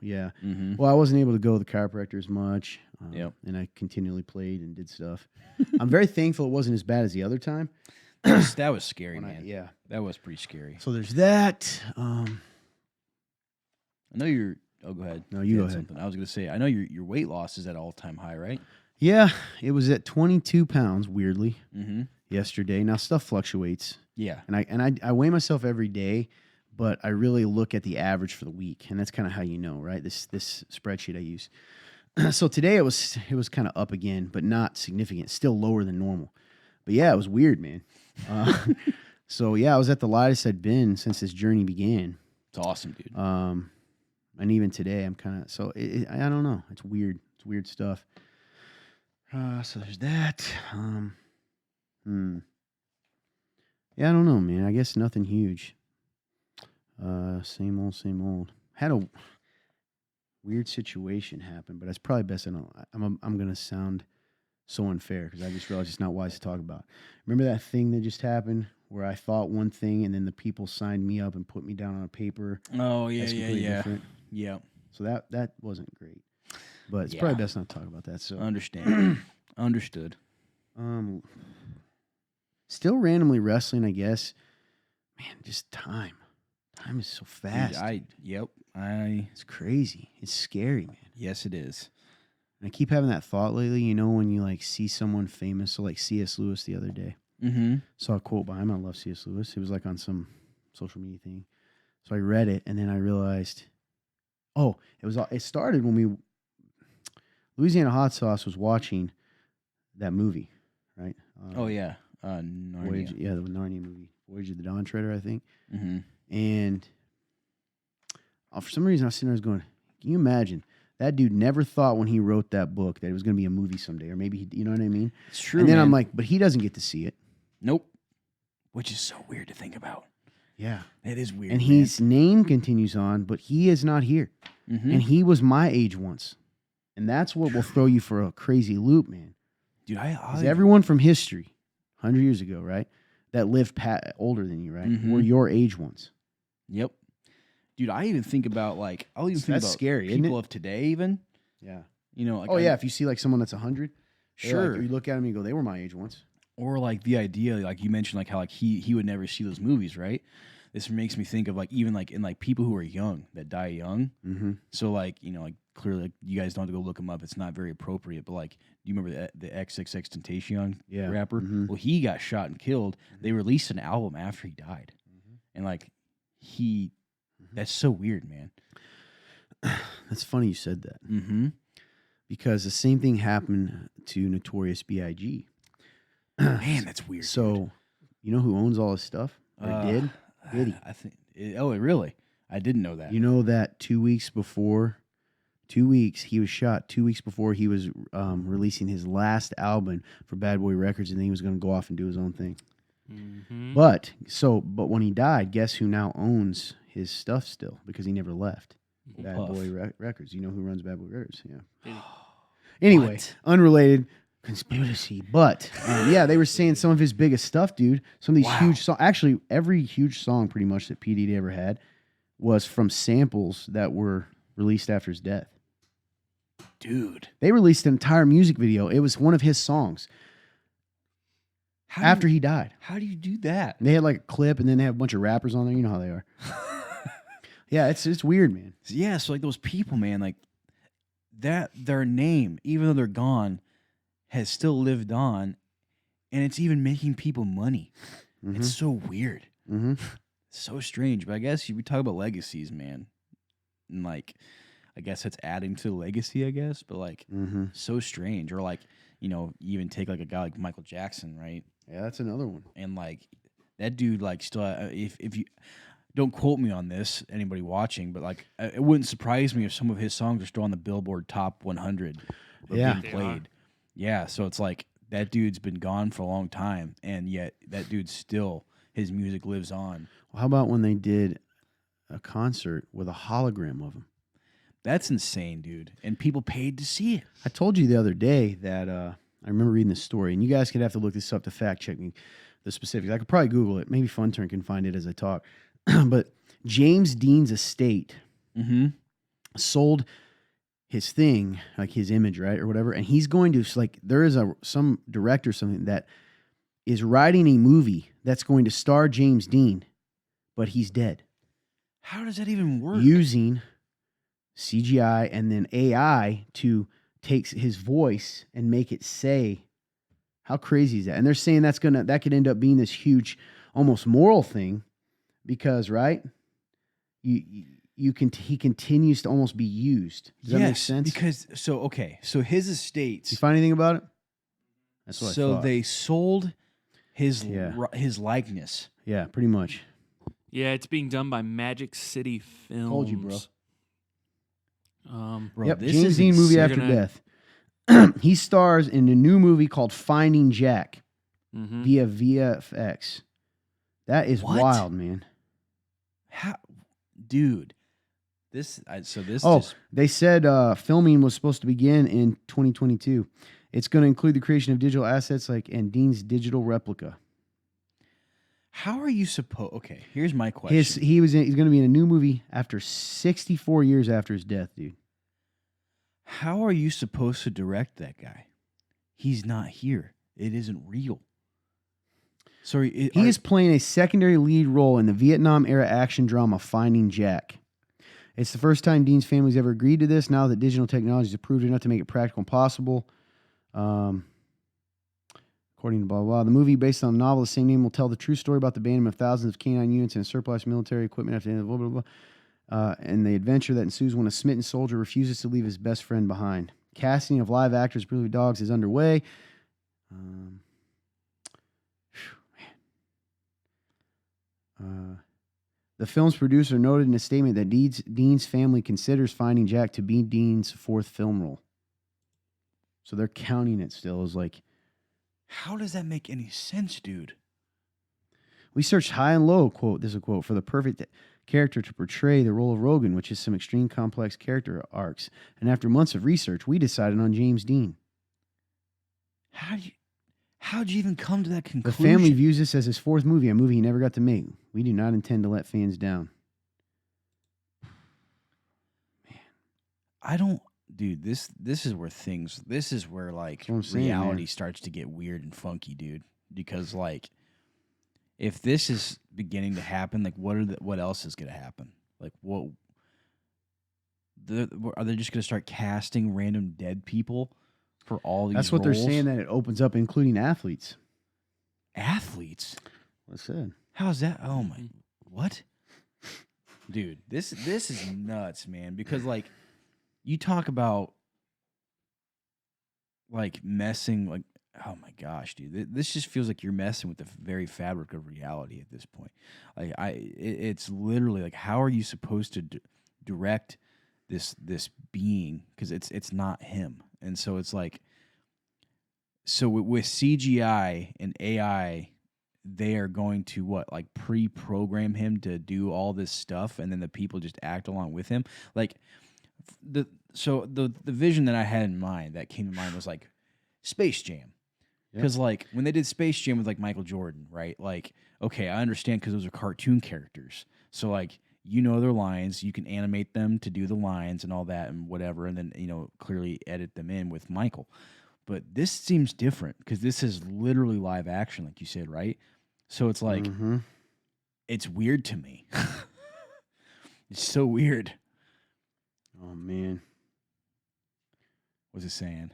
Yeah. Mm-hmm. Well, I wasn't able to go to the chiropractor as much. Yep. And I continually played and did stuff. I'm very thankful it wasn't as bad as the other time. That was scary, When man. yeah. That was pretty scary. So there's that. I know you're. Oh, go ahead. No, you go had ahead. Something. I was going to say. I know your weight loss is at all time high, right? Yeah, it was at 22 pounds, weirdly, Mm-hmm. yesterday. Now, stuff fluctuates. Yeah. And I weigh myself every day, but I really look at the average for the week, and that's kind of how you know, right? This spreadsheet I use. So today it was kind of up again, but not significant. Still lower than normal. But yeah, it was weird, man. So yeah, I was at the lightest I'd been since this journey began. It's awesome, dude. And even today, I'm kind of I don't know. It's weird. It's weird stuff. So there's that. Yeah, I don't know, man. I guess nothing huge. Same old. Had a weird situation happen, but it's probably best I don't. I'm gonna sound so unfair because I just realized it's not wise to talk about. Remember that thing that just happened where I thought one thing and then the people signed me up and put me down on a paper. Oh yeah, That's yeah, completely yeah, different. yeah. So that wasn't great. But it's Yeah. probably best not to talk about that. So Understand. Understood. Still randomly wrestling, I guess. Man, just time. Time is so fast. Dude, It's crazy. It's scary, man. yes, it is. And I keep having that thought lately, when you like see someone famous, so like C.S. Lewis the other day. Mm-hmm. Saw a quote by him. I love C.S. Lewis. It was like on some social media thing. So I read it, and then I realized, it started when Louisiana Hot Sauce was watching that movie, right? Oh yeah, Narnia. Voyage, the Narnia movie, Voyage of the Dawn Treader, I think. Mm-hmm. And for some reason, I was sitting there, going, "Can you imagine that dude never thought when he wrote that book that it was going to be a movie someday, or maybe you know what I mean?" It's true. And then man. I'm like, "But he doesn't get to see it." nope. Which is so weird to think about. Yeah, It is weird. and man. his name continues on, but he is not here, Mhm. and he was my age once, and that's what will throw you for a crazy loop, man. dude, Because everyone from history, 100 years ago, right, that lived older than you, right, were Mhm. your age once. Yep. Dude, I even think about I'll even think That's about scary, isn't people it? of today, even. Yeah. Like If you see like someone that's 100, sure. you look at them and you go, they were my age once. Or like the idea, like you mentioned, like how like he would never see those movies, right? This makes me think of like even like in like people who are young that die young. Mm-hmm. So like like clearly like, you guys don't have to go look him up. It's not very appropriate. But like, do you remember the XXX Tentacion rapper? Mhm. Well, he got shot and killed. They released an album after he died, and like that's so weird, man. That's funny you said that, Mm-hmm. because the same thing happened to Notorious B.I.G. Man, that's weird. So, you know who owns all his stuff? Or did? Diddy. I think. Really? I didn't know that. You know that 2 weeks before, he was shot 2 weeks before he was releasing his last album for Bad Boy Records, and then he was going to go off and do his own thing. Mm-hmm. But when he died, guess who now owns his stuff still, because he never left? Bad Puff. Boy Records. You know who runs Bad Boy Records? Yeah. Diddy. Anyway, What? unrelated conspiracy, but they were saying some of his biggest stuff, dude. Some of these Wow. huge songs. Actually, every huge song pretty much that P. Diddy ever had was from samples that were released after his death. Dude. They released an entire music video. It was one of his songs after he died. How do you do that? They had like a clip, and then they have a bunch of rappers on there. You know how they are. Yeah, it's weird, man. Yeah, so like those people, man, like that their name, even though they're gone, has still lived on, and it's even making people money. Mhm. It's so weird. Mm-hmm. So strange. But I guess we talk about legacies, man. And like I guess that's adding to the legacy, I guess. But like Mm-hmm. so strange. Or like, you even take like a guy like Michael Jackson, right? Yeah, that's another one. And like that dude like still if you don't quote me on this, anybody watching, but like it wouldn't surprise me if some of his songs are still on the Billboard Top 100 of Yeah. being They played. Yeah, so it's like that dude's been gone for a long time, and yet that dude still, his music lives on. Well, how about when they did a concert with a hologram of him? That's insane, dude. And people paid to see it. I told you the other day that I remember reading this story, and you guys could have to look this up to fact check me the specifics. I could probably Google it. Maybe Funturn can find it as I talk. But James Dean's estate Mm-hmm. sold his thing, like his image, right, or whatever, and he's going to like there is some director or something that is writing a movie that's going to star James Dean, but he's dead, How does that even work? using CGI and then AI to take his voice and make it say. How crazy is that? And they're saying that could end up being this huge, almost moral thing, because he continues to almost be used. Does that make sense? Because so his Did estates. you find anything about it? That's what I So thought. they sold his Yeah. his likeness. Yeah, pretty much. Yeah, it's being done by Magic City Films. Told you, bro. Bro, Yep, this James is Dean movie insane. after Gonna- death. He stars in a new movie called Finding Jack Mm-hmm. via VFX. That is What? wild, man. How, dude? This Oh, just they said filming was supposed to begin in 2022. It's going to include the creation of digital assets and Dean's digital replica. how are you supposed? Okay, here's my question. He's going to be in a new movie after 64 years after his death, dude. How are you supposed to direct that guy? He's not here. It isn't real. Sorry, He is playing a secondary lead role in the Vietnam-era action drama Finding Jack. It's the first time Dean's family's ever agreed to this. Now that digital technology has improved enough to make it practical and possible. According to blah, blah, blah. The movie, based on a novel of the same name, will tell the true story about the abandonment of thousands of canine units and surplus military equipment after the end of blah, blah, blah. And the adventure that ensues when a smitten soldier refuses to leave his best friend behind. Casting of live actors, Brutally Dogs, is underway. The film's producer noted in a statement that Dean's family considers Finding Jack to be Dean's fourth film role. So they're counting it still as like... How does that make any sense, dude? We searched high and low, quote, this is a quote, for the perfect character to portray the role of Rogan, which is some extreme complex character arcs. And after months of research, we decided on James Dean. How'd you even come to that conclusion? The family views this as his fourth movie, a movie he never got to make. We do not intend to let fans down. I don't, dude. This is where like reality starts to get weird and funky, dude. Because like, if this is beginning to happen, like what else is gonna happen? Like what? Are they just gonna start casting random dead people for all these? That's what roles? they're saying, that it opens up, including athletes. Athletes? What's that? How's that? Oh my, what? Dude, this is nuts, man. Because like, you talk about like messing, like, oh my gosh, dude, this just feels like you're messing with the very fabric of reality at this point. Like, it's literally like, how are you supposed to direct this being? Because it's not him, and so it's like, so with CGI and AI, they are going to like pre-program him to do all this stuff, and then the people just act along with him. Like the vision that I had in mind, that came to mind, was like Space Jam. Because like when they did Space Jam with like Michael Jordan, right? Like, okay, I understand because those are cartoon characters. So like, you know their lines, you can animate them to do the lines and all that and whatever, and then, you know, clearly edit them in with Michael. But this seems different because this is literally live action, like you said, right? So it's like, it's weird to me. It's so weird. Oh, man. What's it saying?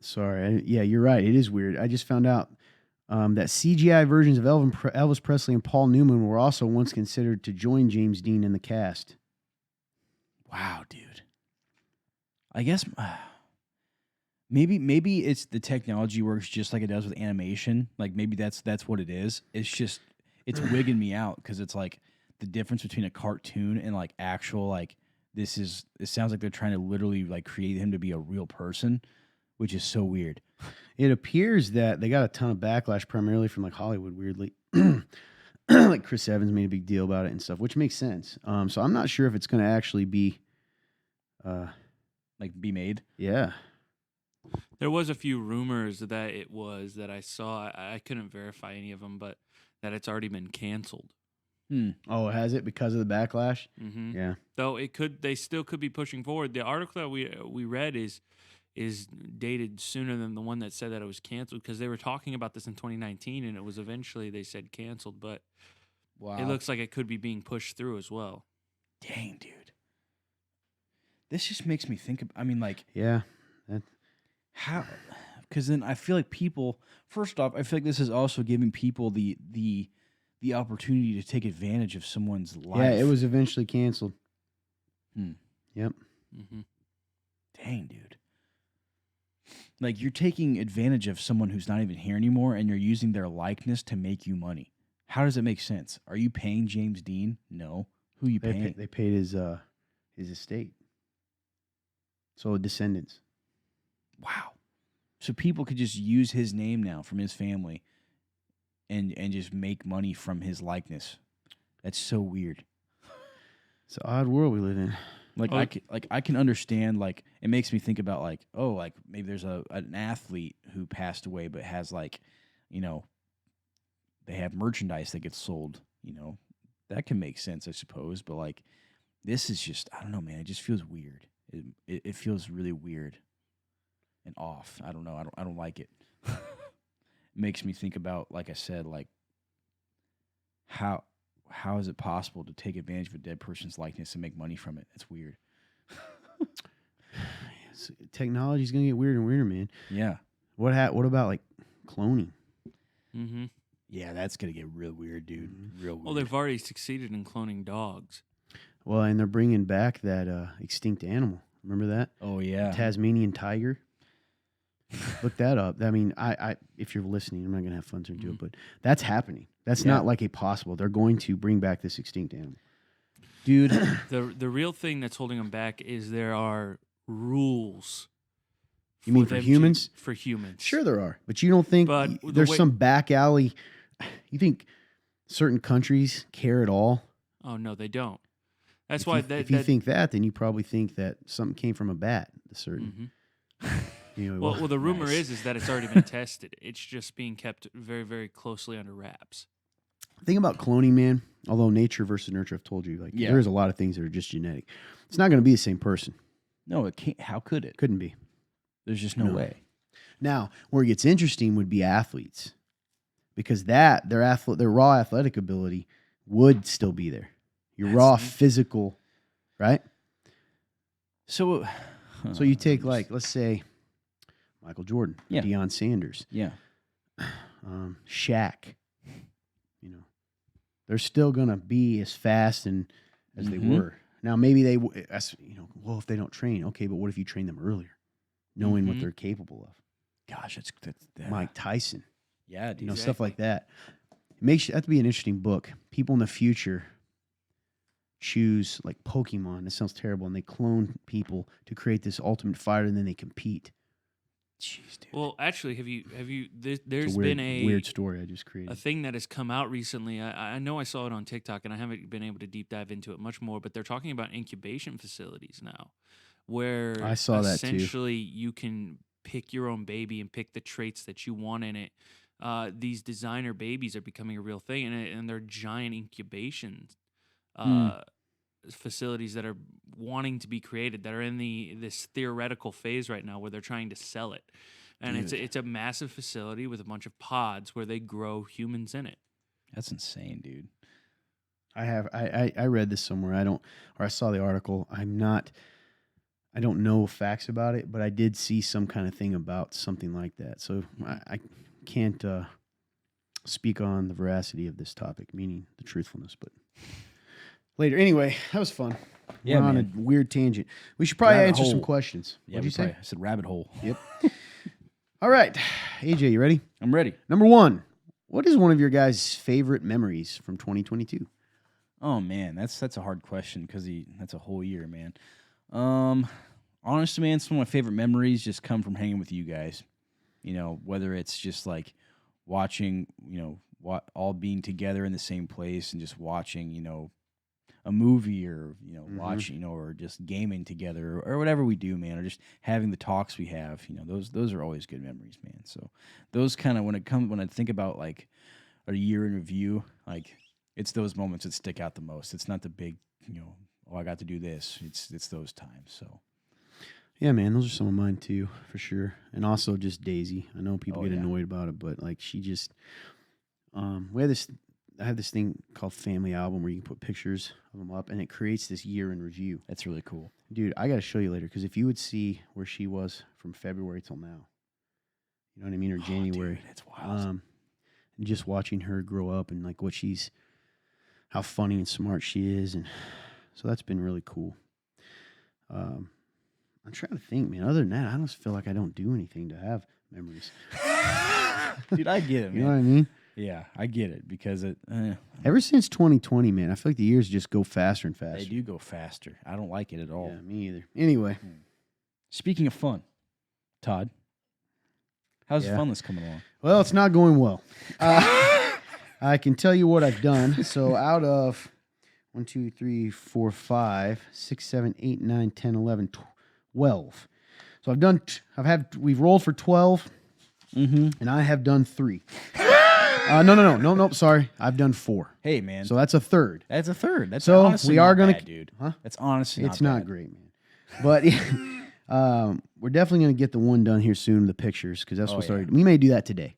Sorry. Yeah, you're right. It is weird. I just found out that CGI versions of Elvis Presley and Paul Newman were also once considered to join James Dean in the cast. Wow, dude. I guess maybe it's the technology works just like it does with animation. Like maybe that's what it is. It's just, it's wigging me out because it's like the difference between a cartoon and like actual, like, it sounds like they're trying to literally like create him to be a real person, which is so weird. It appears that they got a ton of backlash, primarily from like Hollywood, weirdly. Like Chris Evans made a big deal about it and stuff, which makes sense. So I'm not sure if it's going to actually be, like, be made. Yeah. There was a few rumors that it was that I saw. I couldn't verify any of them, but that it's already been canceled. Oh, has it, because of the backlash? Mm-hmm. Yeah. Though they still could be pushing forward. The article that we read is dated sooner than the one that said that it was canceled, because they were talking about this in 2019 and it was eventually, they said, canceled. But Wow, it looks like it could be being pushed through as well. Dang, dude. This just makes me think. I mean, like, yeah, how? Because then I feel like people. First off, I feel like this is also giving people the opportunity to take advantage of someone's life. Yeah, it was eventually canceled. Yep. Mm-hmm. Dang, dude. Like, you're taking advantage of someone who's not even here anymore, and you're using their likeness to make you money. How does it make sense? Are you paying James Dean? No. Who are you paying? They paid his estate. So descendants. Wow. So people could just use his name now from his family and just make money from his likeness. That's so weird. It's an odd world we live in. Like, I can understand, like, it makes me think about, like, oh, like, maybe there's an athlete who passed away but has, like, you know, they have merchandise that gets sold, you know. That can make sense, I suppose, but, like, this is just, I don't know, man, it just feels weird. It feels really weird and off. I don't know. I don't like it. makes me think about, like I said, like how is it possible to take advantage of a dead person's likeness and make money from it? It's weird. Technology's gonna get weirder and weirder, man. Yeah. What about like cloning? Mm-hmm. Yeah, that's gonna get real weird, dude. Real weird. Well, they've already succeeded in cloning dogs. Well, and they're bringing back that extinct animal. Remember that? Oh yeah. Tasmanian tiger. Look that up. I mean, I if you're listening, I'm not gonna have fun to do it, but that's happening. That's not like a possible. They're going to bring back this extinct animal, dude. The real thing that's holding them back is there are rules. You mean for humans? For humans. Sure, there are, but you don't think But there's some back alley? You think certain countries care at all? Oh no, they don't. That's If why. if you think that, then you probably think that something came from a bat. A certain. You know, Well, the rumor is that it's already been tested. It's just being kept very, very closely under wraps. thing about cloning, man. Although nature versus nurture, I've told you, like there is a lot of things that are just genetic. It's not going to be the same person. No, it can't. How could it? Couldn't be. There's just no way. Now, where it gets interesting would be athletes, because their raw athletic ability would still be there. Your raw physical, right? So you take like, let's say, Michael Jordan, Deion Sanders, Shaq. You know, they're still gonna be as fast and as they were. Now, maybe well, if they don't train, okay, but what if you train them earlier, knowing what they're capable of? Gosh, that's Mike Tyson. Yeah, dude. Stuff like that. It makes that to be an interesting book. People in the future choose like Pokemon. It sounds terrible, and they clone people to create this ultimate fighter, and then they compete. Jeez, dude. Well, actually, have you? There's been been a weird story I just created. A thing that has come out recently. I know I saw it on TikTok, and I haven't been able to deep dive into it much more. But they're talking about incubation facilities now, where I saw that too. Essentially, you can pick your own baby and pick the traits that you want in it. These designer babies are becoming a real thing, and they're giant incubation facilities that are wanting to be created, that are in this theoretical phase right now where they're trying to sell it. And it's a massive facility with a bunch of pods where they grow humans in it. That's insane, dude. I read this somewhere. I saw the article. I don't know facts about it, but I did see some kind of thing about something like that. So I can't speak on the veracity of this topic, meaning the truthfulness, but later. Anyway, that was fun. Yeah, we're on a weird tangent. We should probably answer some questions. Yeah, What'd you say? I said rabbit hole. Yep. All right. AJ, you ready? I'm ready. Number 1. What is one of your guys' favorite memories from 2022? Oh man, that's a hard question because that's a whole year, man. Honestly, man, some of my favorite memories just come from hanging with you guys. You know, whether it's just like watching, all being together in the same place and just watching, a movie or, watching, or just gaming together or whatever we do, man, or just having the talks we have, those are always good memories, man. So those kind of, when I think about like a year in review, like it's those moments that stick out the most. It's not the big, I got to do this. It's those times. So. Yeah, man, those are some of mine too, for sure. And also just Daisy. I know people get annoyed about it, but like she just, I have this thing called Family Album where you can put pictures of them up, and it creates this year in review. That's really cool. Dude, I got to show you later, because if you would see where she was from February till now, you know what I mean, or January. Dude, that's wild. And just watching her grow up and like how funny and smart she is. And so that's been really cool. I'm trying to think, man. Other than that, I don't feel like I don't do anything to have memories. Dude, I get it, man. You know what I mean? Yeah, I get it because ever since 2020, man, I feel like the years just go faster and faster. They do go faster. I don't like it at all. Yeah, me either. Anyway. Speaking of fun, Todd, how's the fun list coming along? Well, it's not going well. I can tell you what I've done. So out of 1, 2, 3, 4, 5, 6, 7, 8, 9, 10, 11, 12. So we've rolled for 12, and I have done 3. No, sorry. I've done 4. Hey, man. So that's a third. That's a third. That's so honestly we are not gonna, bad, dude. Huh? That's honestly it's not not bad. great, man. But we're definitely going to get the one done here soon, the pictures, because that's what's already. We may do that today.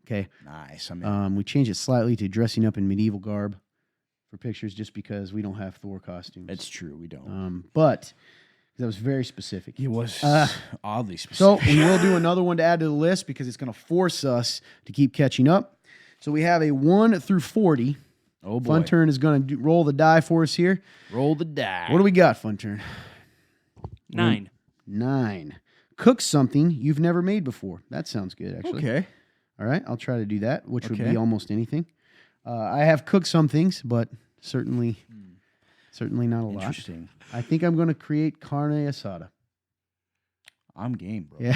Okay. Nice. I'm in. We changed it slightly to dressing up in medieval garb for pictures, just because we don't have Thor costumes. It's true. We don't. But that was very specific. It was oddly So specific. we will do another one to add to the list because it's going to force us to keep catching up. So we have a 1 through 40. Oh boy. Fun Turn is going to roll the die for us here. Roll the die. What do we got, Fun Turn? 9. 9. Cook something you've never made before. That sounds good, actually. Okay. All right, I'll try to do that, which would Okay. be almost anything. I have cooked some things, but certainly not a lot. Interesting. I think I'm going to create carne asada. I'm game, bro. Yeah.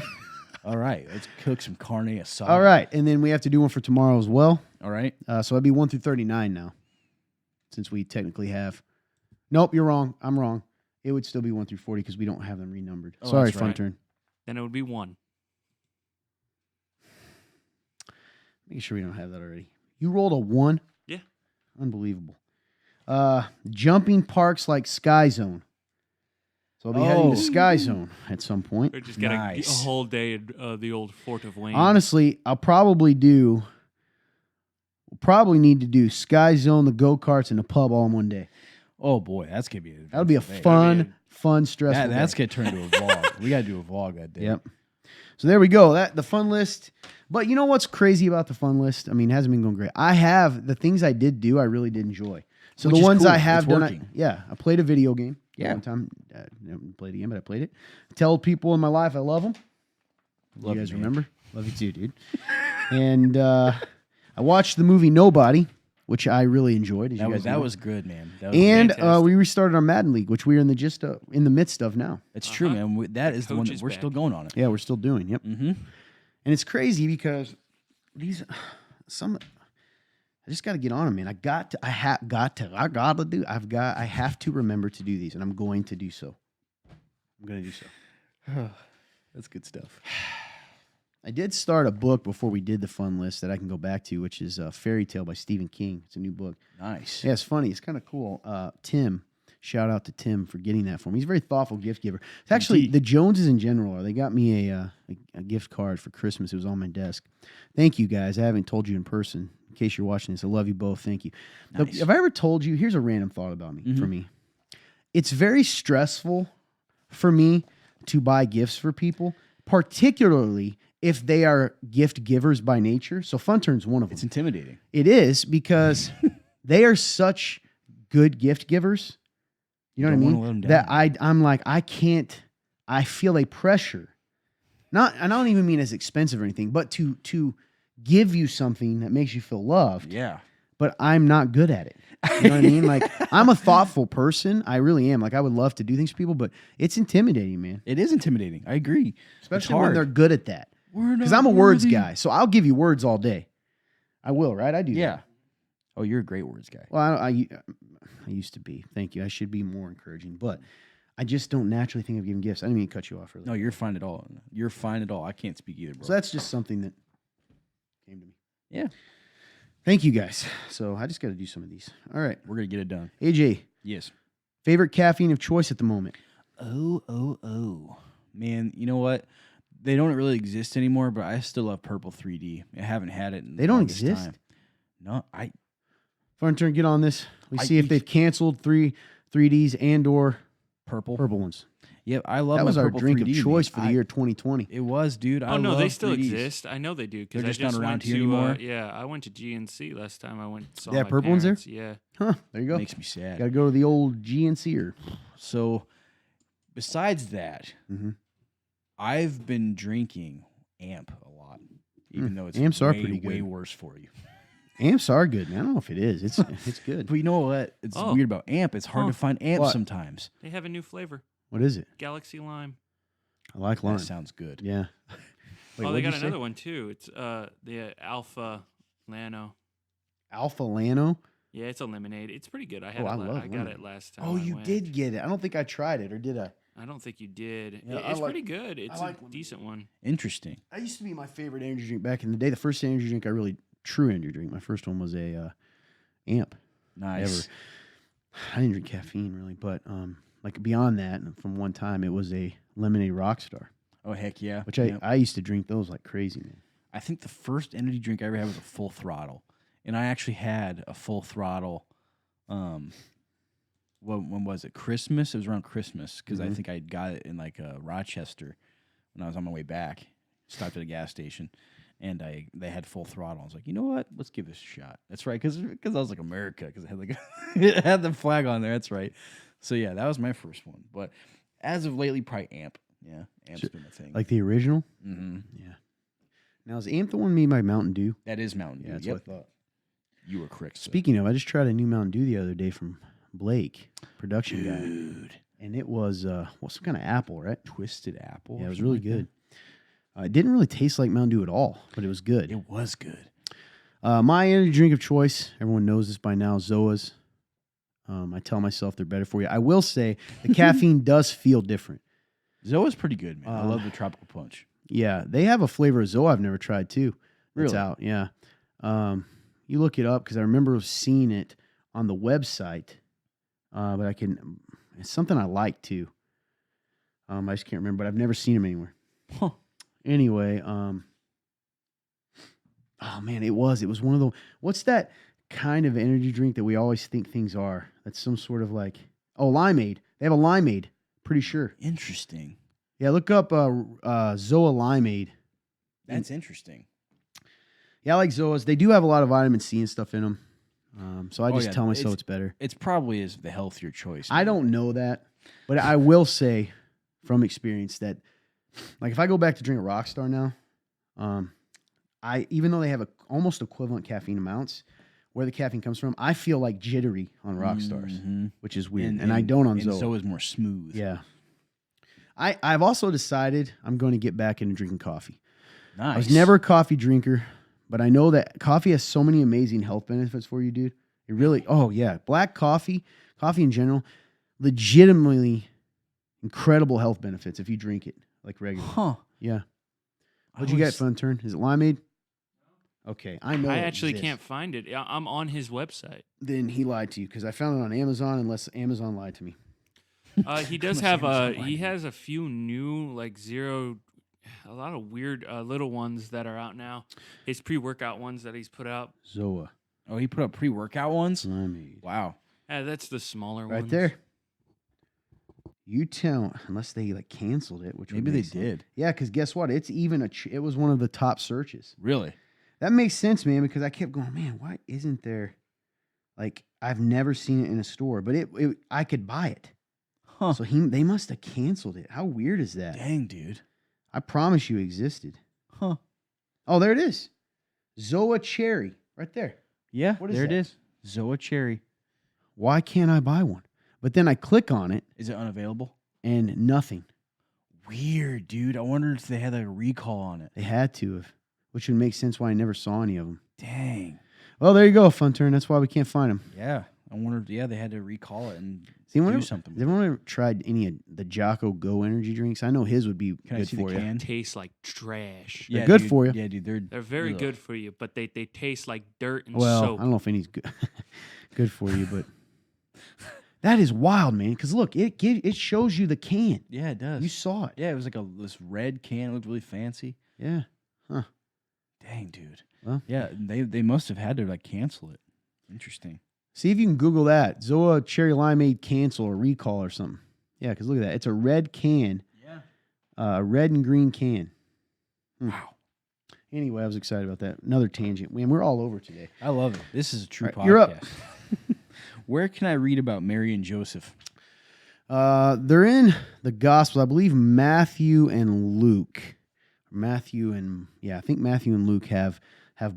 All right. Let's cook some carne asada. All right, and then we have to do one for tomorrow as well. All right. So that'd be 1 through 39 now, since we technically have. Nope, you're wrong. I'm wrong. It would still be 1 through 40 because we don't have them renumbered. Oh, Sorry, that's Fun right. Turn. Then it would be 1. Making sure we don't have that already. You rolled a 1? Yeah. Unbelievable. Jumping parks like Sky Zone. So I'll be heading to Oh. Sky Zone at some point. Or just get a Nice. whole day in the old Fort of Wayne. Honestly, I'll probably do. We'll probably need to do Sky Zone, the go-karts, and the pub all in one day. Oh boy, that's gonna be. That would be a fun, stressful That's day. gonna turn into a vlog. We gotta do a vlog that day. Yep. So there we go. The fun list. But you know what's crazy about the fun list? I mean, it hasn't been going great. I have the things I did do. I really did enjoy. So Which the is ones cool. I have It's done, working. I played a video game. Yeah. One time, never played it again, but I played it. Tell people in my life I love them. Love you guys man. remember? Love you too, dude. And I watched the movie Nobody, which I really enjoyed. As you guys That know. was good, man. That was And fantastic. we restarted our Madden League, which we are in the midst of now. It's true, Uh-huh. man. That is the one coach that is we're back. still going on it. Yeah, we're still doing. Yep. Mm-hmm. And it's crazy because these I just got to get on them, man. I have to remember to do these, and I'm going to do so. I'm going to do so. That's good stuff. I did start a book before we did the fun list that I can go back to, which is Fairy Tale by Stephen King. It's a new book. Nice. Yeah, it's funny. It's kind of cool. Tim, shout out to Tim for getting that for me. He's a very thoughtful gift giver. It's actually Indeed. the Joneses in general. They got me a gift card for Christmas. It was on my desk. Thank you, guys. I haven't told you in person. In case you're watching this, I love you both. Thank you. Nice. Have I ever told you? Here's a random thought about me. For me, it's very stressful for me to buy gifts for people, particularly if they are gift givers by nature. So Fun Turn's one of them. It's intimidating. It is because they are such good gift givers. You know Don't what I wanna mean? let 'em That down. I'm like, I can't. I feel a pressure. I don't even mean as expensive or anything, but to give you something that makes you feel loved. Yeah. But I'm not good at it. You know what I mean? Like, I'm a thoughtful person. I really am. Like, I would love to do things for people, but it's intimidating, man. It is intimidating. I agree. Especially when they're good at that. Because Because I'm a words guy, so I'll give you words all day. I will, right? I do. Yeah. That. Oh, you're a great words guy. Well, I used to be. Thank you. I should be more encouraging, but I just don't naturally think of giving gifts. I didn't mean to cut you off earlier. No, you're fine at all. You're fine at all. I can't speak either, bro. So that's just something that came to me. Yeah. Thank you, guys. So I just got to do some of these. All right. We're going to get it done. AJ, Yes. favorite caffeine of choice at the moment? Oh. Man, you know what? They don't really exist anymore, but I still love Purple 3D. I haven't had it in They don't longest exist? time. No, Fun Turn, get on this. We I- see if they've canceled 3Ds and or Purple. purple ones. Yep, I love That my was our Purple drink 3D, of choice man. for the year 2020. It was, dude. Oh no, love they still 3Ds. exist. I know they do because They're I just not around went here to, anymore? Yeah, I went to GNC last time. I went. Saw Yeah, my purple ones there? parents. Yeah. Huh, there you go. Makes me sad. Got to go to the old GNC or So, besides that, Mhm. I've been drinking Amp a lot, even though it's Amps are way, pretty way good. worse for you. Amps are good, man. I don't know if it is. It's good. But you know what? It's Oh. weird about Amp. It's hard Huh. to find Amp What? sometimes. They have a new flavor, What is it? Galaxy Lime. I like lime. That sounds good. Yeah. Wait, Oh, they what'd got you say? another one too. It's the Alpha Lano. Alpha Lano. Yeah, it's a lemonade. It's pretty good. I had Oh, it. I love I got lemonade. it last time. Oh, I you went. did get it. I don't think I tried it, or did I? I don't think you did. Yeah, I It's like- pretty good. It's like a lemonade. decent one. Interesting. I used to be my favorite energy drink back in the day. The first energy drink true energy drink. My first one was a Amp. Nice. Ever. I didn't drink caffeine really, but like beyond that, from one time it was a lemonade Rockstar, Oh, heck yeah. which Yep. I used to drink those like crazy, man. I think the first energy drink I ever had was a Full Throttle, and I actually had a Full Throttle. When was it? Christmas. It was around Christmas because I think I got it in like Rochester when I was on my way back. Stopped at a gas station, and they had Full Throttle. I was like, you know what? Let's give this a shot. That's right, because I was like America, because it had like it had the flag on there. That's right. So yeah, that was my first one. But as of lately, probably Amp. Yeah, Amp's been a thing. Like the original? Mm-hmm. Yeah. Now, is Amp the one made by Mountain Dew? That is Mountain Dew. Yeah, that's Yep. what I thought. You were correct. Speaking of, I just tried a new Mountain Dew the other day from Blake, production guy. Dude. And it was, some kind of apple, right? Twisted apple. Yeah, or it was something really like good. It didn't really taste like Mountain Dew at all, but it was good. that. It was good. My energy drink of choice, everyone knows this by now, Zoas. I tell myself they're better for you. I will say the caffeine does feel different. Zoa's pretty good, man. I love the tropical punch. Yeah, they have a flavor of Zoa I've never tried too. It's Really? out, yeah. You look it up because I remember seeing it on the website, but it's something I like too. I just can't remember, but I've never seen them anywhere. Huh. Anyway, oh man, it was one of the, what's that kind of energy drink that we always think things are? That's some sort of like, limeade. They have a limeade, pretty sure. Interesting. Yeah, look up Zoa limeade. That's interesting. Yeah, I like Zoas. They do have a lot of vitamin C and stuff in them. So I just yeah, tell myself it's better. It's probably is the healthier choice. I don't know that, but I will say from experience that, like, if I go back to drink a Rockstar now, even though they have almost equivalent caffeine amounts, where the caffeine comes from, I feel like jittery on Rockstars, which is weird, and I don't on Zoa. Zoa's more smooth. Yeah. I've also decided I'm going to get back into drinking coffee. Nice. I was never a coffee drinker, but I know that coffee has so many amazing health benefits for you, dude. It really, black coffee in general, legitimately incredible health benefits if you drink it like regularly. Huh. Yeah. What'd you get, Fun Turn? Is it limeade? Okay, I know. I it actually exists. can't find it. I'm on his website. Then he lied to you because I found it on Amazon. Unless Amazon lied to me. He does have he has a few new a lot of weird little ones that are out now. His pre-workout ones that he's put out. Zoa Oh, he put up pre-workout ones? limeade. Wow. That's the smaller Right ones. there. You tell, unless they like canceled it, which would Maybe they make sense. did. Yeah, because guess what? It's even it was one of the top searches. Really? That makes sense, man, because I kept going, man, why isn't there, like, I've never seen it in a store, but I could buy it. Huh. So they must have canceled it. How weird is that? Dang, dude. I promise you it existed. Huh. Oh, there it is. Zoa Cherry, right there. Yeah, What is there that? it is. Zoa Cherry. Why can't I buy one? But then I click on it Is it unavailable? and nothing. Weird, dude. I wonder if they had like a recall on it. They had to have, which would make sense why I never saw any of them. Dang. Well, there you go, Fun Turn. That's why we can't find them. Yeah. I wonder if they had to recall it and Do something. Has everyone ever tried any of the Jocko Go energy drinks? I know his would be Can I good see for the you. can? Tastes like trash. They're good dude. for you. Yeah, dude. They're very ugh. good for you, but they taste like dirt and Well, soap. I don't know if any's good, good for you, but that is wild, man. Because look, it shows you the can. Yeah, it does. You saw it. Yeah, it was like this red can. It looked really fancy. Yeah. Dang, dude. Well, Yeah, they must have had to like cancel it. Interesting. see if you can Google that. Zoa Cherry Limeade cancel or recall or something. Yeah, because look at that. It's a red can. Yeah. A red and green can. Wow. Anyway, I was excited about that. Another tangent. Man, we're all over today. I love it. This is a true All podcast. right, you're up. Where can I read about Mary and Joseph? They're in the Gospels. I believe Matthew and Luke. I think Matthew and Luke have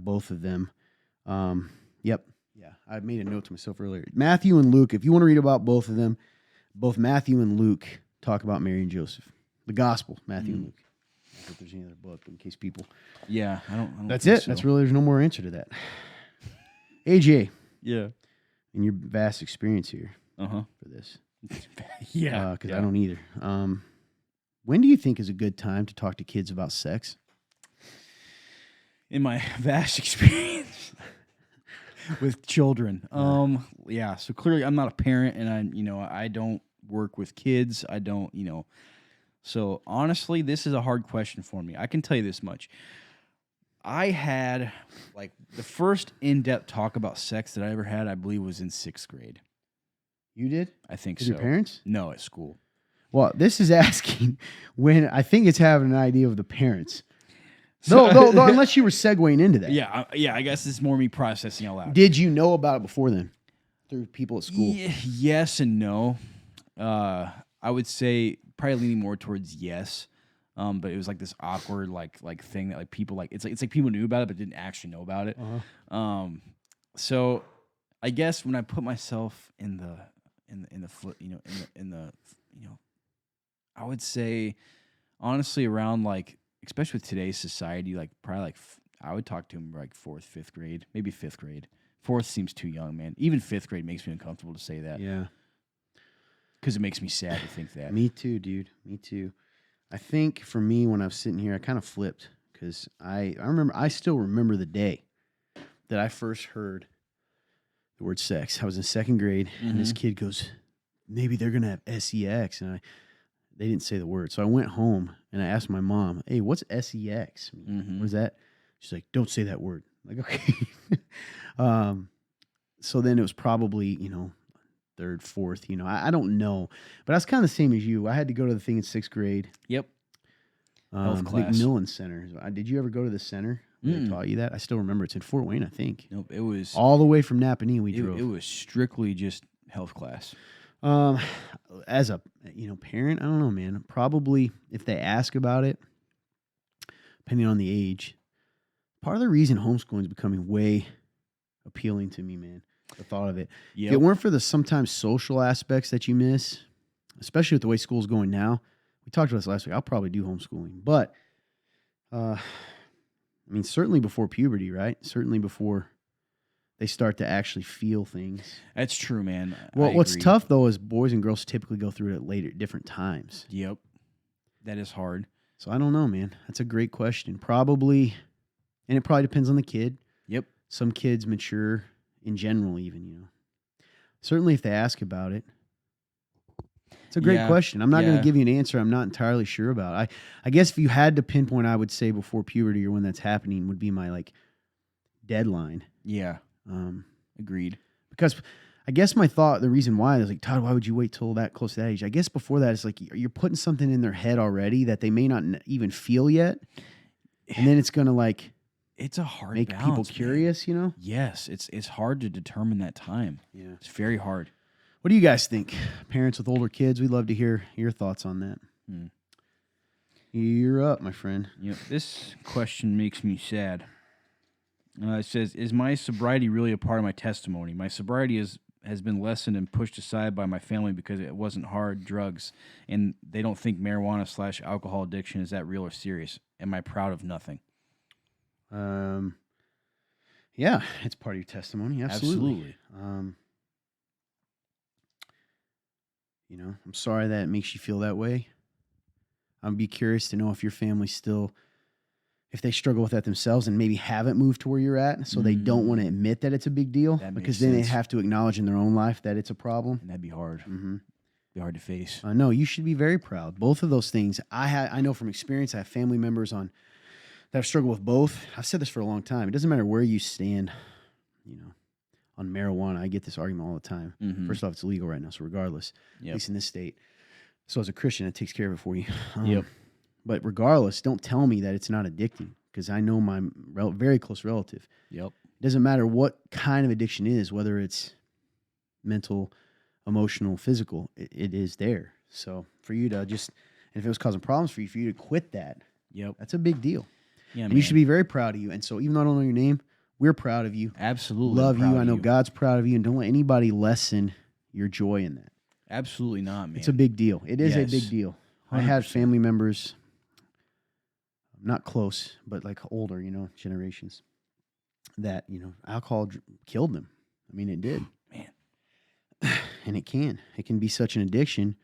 both of them. Yep. Yeah, I made a note to myself earlier. Matthew and Luke, if you want to read about both of them, both Matthew and Luke talk about Mary and Joseph. The Gospel, Matthew and Luke. I don't think there's any other book, in case people. Yeah, I don't That's think it. so. That's really, there's no more answer to that. AJ, Yeah. in your vast experience here Uh-huh. for this. Yeah. Because I don't either. When do you think is a good time to talk to kids about sex? In my vast experience with children. Yeah, so clearly I'm not a parent and I don't work with kids. I don't, So honestly, this is a hard question for me. I can tell you this much. I had like the first in-depth talk about sex that I ever had, I believe, was in 6th grade. You did? I think With so. your parents? No, at school. Well, this is asking when I think it's having an idea of the parents. No, unless you were segueing into that. Yeah, I guess it's more me processing out loud. Did you know about it before then? Through people at school? Yes and no. I would say probably leaning more towards yes. But it was like this awkward like thing that like people like it's like people knew about it but didn't actually know about it. Uh-huh. So I guess when I put myself in the foot, I would say honestly around like especially with today's society, like probably like I would talk to him like 4th, 5th grade, maybe 5th grade. 4th seems too young, man. Even 5th grade makes me uncomfortable to say that. Yeah. Because it makes me sad to think that. Me too, dude. Me too. I think for me, when I was sitting here, I kind of flipped because I still remember the day that I first heard the word sex. I was in 2nd grade, and this kid goes, "Maybe they're gonna have sex," and they didn't say the word. So I went home and I asked my mom, "Hey, what's sex? What is that?" She's like, "Don't say that word." I'm like, okay. So then it was probably 3rd, 4th. I don't know, but that's kind of the same as you. I had to go to the thing in 6th grade. Yep. Health class. McMillan Center. Did you ever go to the center where they taught you that? I still remember. It's in Fort Wayne, I think. Nope. It was all the way from Napanee. We drove. It was strictly just health class. As a parent, I don't know, man. Probably if they ask about it, depending on the age. Part of the reason homeschooling is becoming way appealing to me, man. The thought of it. Yep. If it weren't for the sometimes social aspects that you miss, especially with the way school's going now, we talked about this last week, I'll probably do homeschooling. But, certainly before puberty, right? Certainly before they start to actually feel things. That's true, man. Well, what's tough, though, is boys and girls typically go through it at different times. Yep. That is hard. So I don't know, man. That's a great question. Probably, and it probably depends on the kid. Yep. Some kids mature in general even, Certainly if they ask about it. It's a great question. I'm not going to give you an answer I'm not entirely sure about. I guess if you had to pinpoint, I would say before puberty or when that's happening would be my deadline. Yeah. Agreed. Because I guess the reason why is Todd, why would you wait till that close to that age? I guess before that it's you're putting something in their head already that they may not even feel yet. And then it's going to it's a hard make balance, people curious, Yes, it's hard to determine that time. Yeah. It's very hard. What do you guys think? Parents with older kids, we'd love to hear your thoughts on that. You're up, my friend. Yep. This question makes me sad. It says, is my sobriety really a part of my testimony? My sobriety has been lessened and pushed aside by my family because it wasn't hard drugs, and they don't think marijuana / alcohol addiction is that real or serious. Am I proud of nothing? Yeah, it's part of your testimony. Absolutely. I'm sorry that it makes you feel that way. I'd be curious to know if your family if they struggle with that themselves and maybe haven't moved to where you're at, so they don't want to admit that it's a big deal, because then they have to acknowledge in their own life that it's a problem. And that'd be hard. Mm-hmm. Be hard to face. No, you should be very proud. Both of those things. I know from experience. I have family members that have struggled with both. I've said this for a long time. It doesn't matter where you stand, on marijuana. I get this argument all the time. Mm-hmm. First off, it's illegal right now, so regardless, Yep. at least in this state. So as a Christian, it takes care of it for you. Yep. But regardless, don't tell me that it's not addicting, because I know my very close relative. Yep. It doesn't matter what kind of addiction it is, whether it's mental, emotional, physical, it is there. So for you to and if it was causing problems for you to quit that, Yep. that's a big deal. Yeah, and you should be very proud of you. And so even though I don't know your name, we're proud of you. Absolutely. Love you. I know God's proud of you, and don't let anybody lessen your joy in that. Absolutely not, man. It's a big deal. It is a big deal. 100%. I had family members, not close, but older, generations, that, alcohol killed them. I mean, it did. Man. And it can be such an addiction.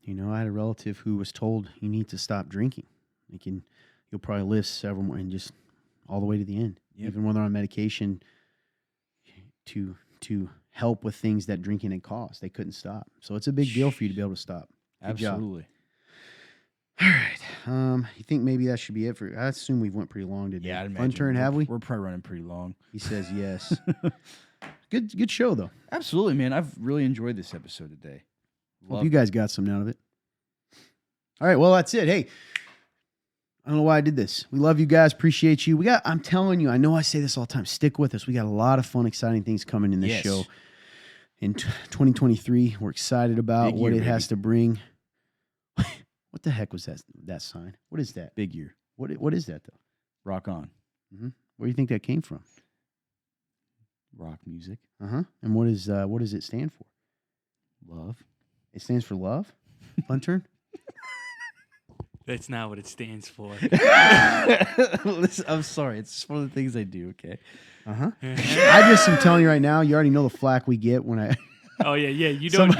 I had a relative who was told, you need to stop drinking. You'll probably live several more and just all the way to the end. Yep. Even when they're on medication to help with things that drinking had caused. They couldn't stop. So it's a big deal for you to be able to stop. Good job. Absolutely. All right. You think maybe that should be it for? I assume we've went pretty long today. Yeah, I'd Fun imagine turn, have we? We're probably running pretty long. He says yes. Good show though. Absolutely, man. I've really enjoyed this episode today. Hope you guys got something out of it. All right, well that's it. Hey, I don't know why I did this. We love you guys. Appreciate you. I'm telling you, I know I say this all the time. Stick with us. We got a lot of fun, exciting things coming in this show. In 2023, we're excited about Big what year, it has to bring. What the heck was that sign? What is that? Big year. What is that though? Rock on. Where do you think that came from? Rock music. And what does it stand for? Love. It stands for love. Fun turn. That's not what it stands for. Listen, I'm sorry. It's just one of the things I do. Okay. I just am telling you right now. You already know the flack we get when I. Oh yeah. You don't.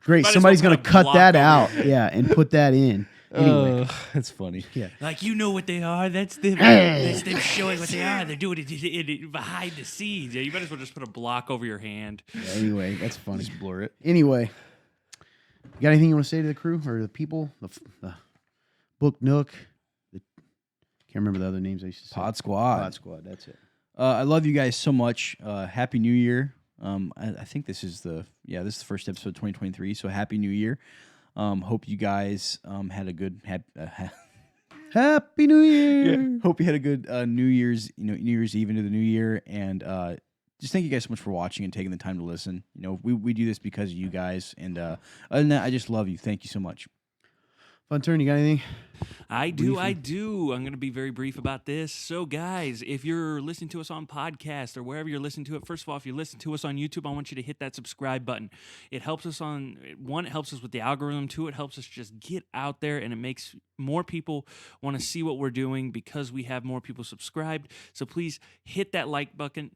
Great. Might as Somebody's well gonna put a cut block that over out. it. Yeah, and put that in. Anyway. That's funny. Yeah. Like you know what they are. That's them. That's them showing what they are. They're doing it behind the scenes. Yeah, you might as well just put a block over your hand. Yeah, anyway, that's funny. Just blur it. Anyway, you got anything you want to say to the crew or the people? The Book Nook. Can't remember the other names I used to say. Pod Squad. Pod Squad. That's it. I love you guys so much. Happy New Year. I think this is the first episode of 2023. So Happy New Year. Hope you guys had a good Happy New Year. Hope you had a good New Year's New Year's Eve into the new year, and just thank you guys so much for watching and taking the time to listen. We do this because of you guys, and other than that, I just love you. Thank you so much. Fun turn. You got anything? I do. I'm going to be very brief about this. So, guys, if you're listening to us on podcast or wherever you're listening to it, first of all, if you listen to us on YouTube, I want you to hit that subscribe button. It helps us it helps us with the algorithm. Two, it helps us just get out there, and it makes more people want to see what we're doing because we have more people subscribed. So please hit that like button,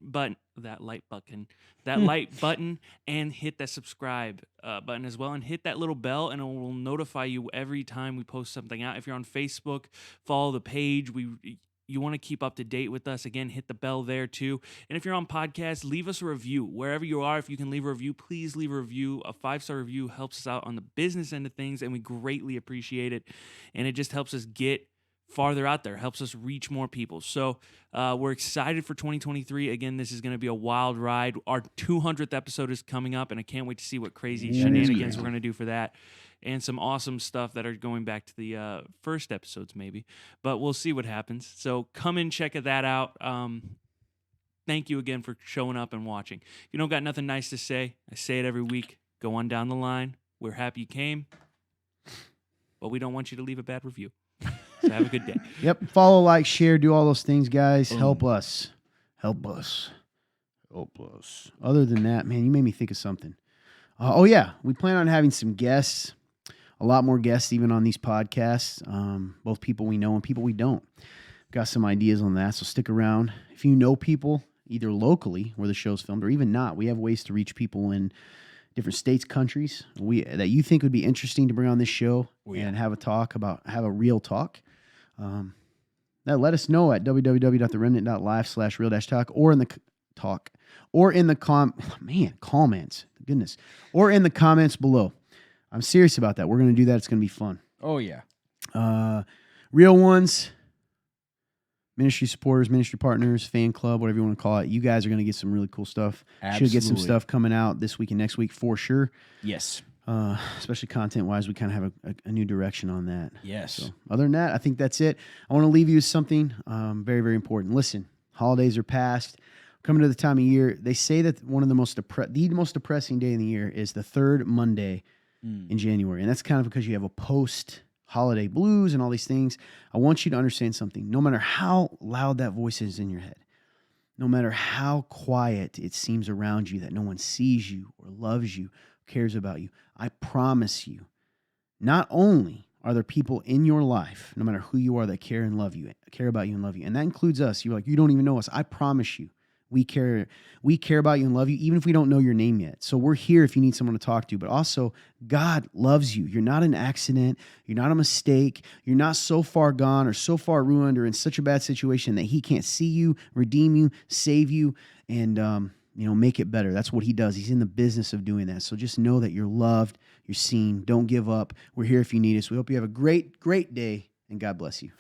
and hit that subscribe button as well, and hit that little bell, and it will notify you every time we post something out. If you're on Facebook, follow the page. You want to keep up to date with us. Again, hit the bell there too. And if you're on podcast, leave us a review. Wherever you are, if you can leave a review, please leave a review. A 5-star review helps us out on the business end of things, and we greatly appreciate it. And it just helps us get farther out there, helps us reach more people. So we're excited for 2023. Again, this is going to be a wild ride. Our 200th episode is coming up, and I can't wait to see what crazy shenanigans we're going to do for that. And some awesome stuff that are going back to the first episodes maybe. But we'll see what happens. So come and check that out. Thank you again for showing up and watching. If you don't got nothing nice to say, I say it every week. Go on down the line. We're happy you came. But we don't want you to leave a bad review. So have a good day. Yep. Follow, like, share, do all those things, guys. Boom. Help us. Help us. Help us. Other than that, man, you made me think of something. Oh, yeah. We plan on having some guests. A lot more guests even on these podcasts, both people we know and people we don't. Got some ideas on that, so stick around. If you know people, either locally where the show's filmed or even not, we have ways to reach people in different states, countries that you think would be interesting to bring on this show and have a real talk. Now let us know at www.theremnant.live/real-talk or in the talk or in the comments. Goodness. Or in the comments below. I'm serious about that. We're going to do that. It's going to be fun. Oh, yeah. Real ones, ministry supporters, ministry partners, fan club, whatever you want to call it. You guys are going to get some really cool stuff. Absolutely. Should get some stuff coming out this week and next week for sure. Yes. Especially content-wise, we kind of have a new direction on that. Yes. So other than that, I think that's it. I want to leave you with something very, very important. Listen, holidays are past. Coming to the time of year, they say that one of the most depressing day in the year is the third Monday in January. And that's kind of because you have a post-holiday blues and all these things. I want you to understand something. No matter how loud that voice is in your head, no matter how quiet it seems around you, that no one sees you or loves you, cares about you, I promise you, not only are there people in your life, no matter who you are, that care and love you, care about you and love you. And that includes us. You're like, you don't even know us. I promise you. We care about you and love you, even if we don't know your name yet. So we're here if you need someone to talk to. But also, God loves you. You're not an accident. You're not a mistake. You're not so far gone or so far ruined or in such a bad situation that He can't see you, redeem you, save you, and make it better. That's what he does. He's in the business of doing that. So just know that you're loved, you're seen. Don't give up. We're here if you need us. We hope you have a great, great day, and God bless you.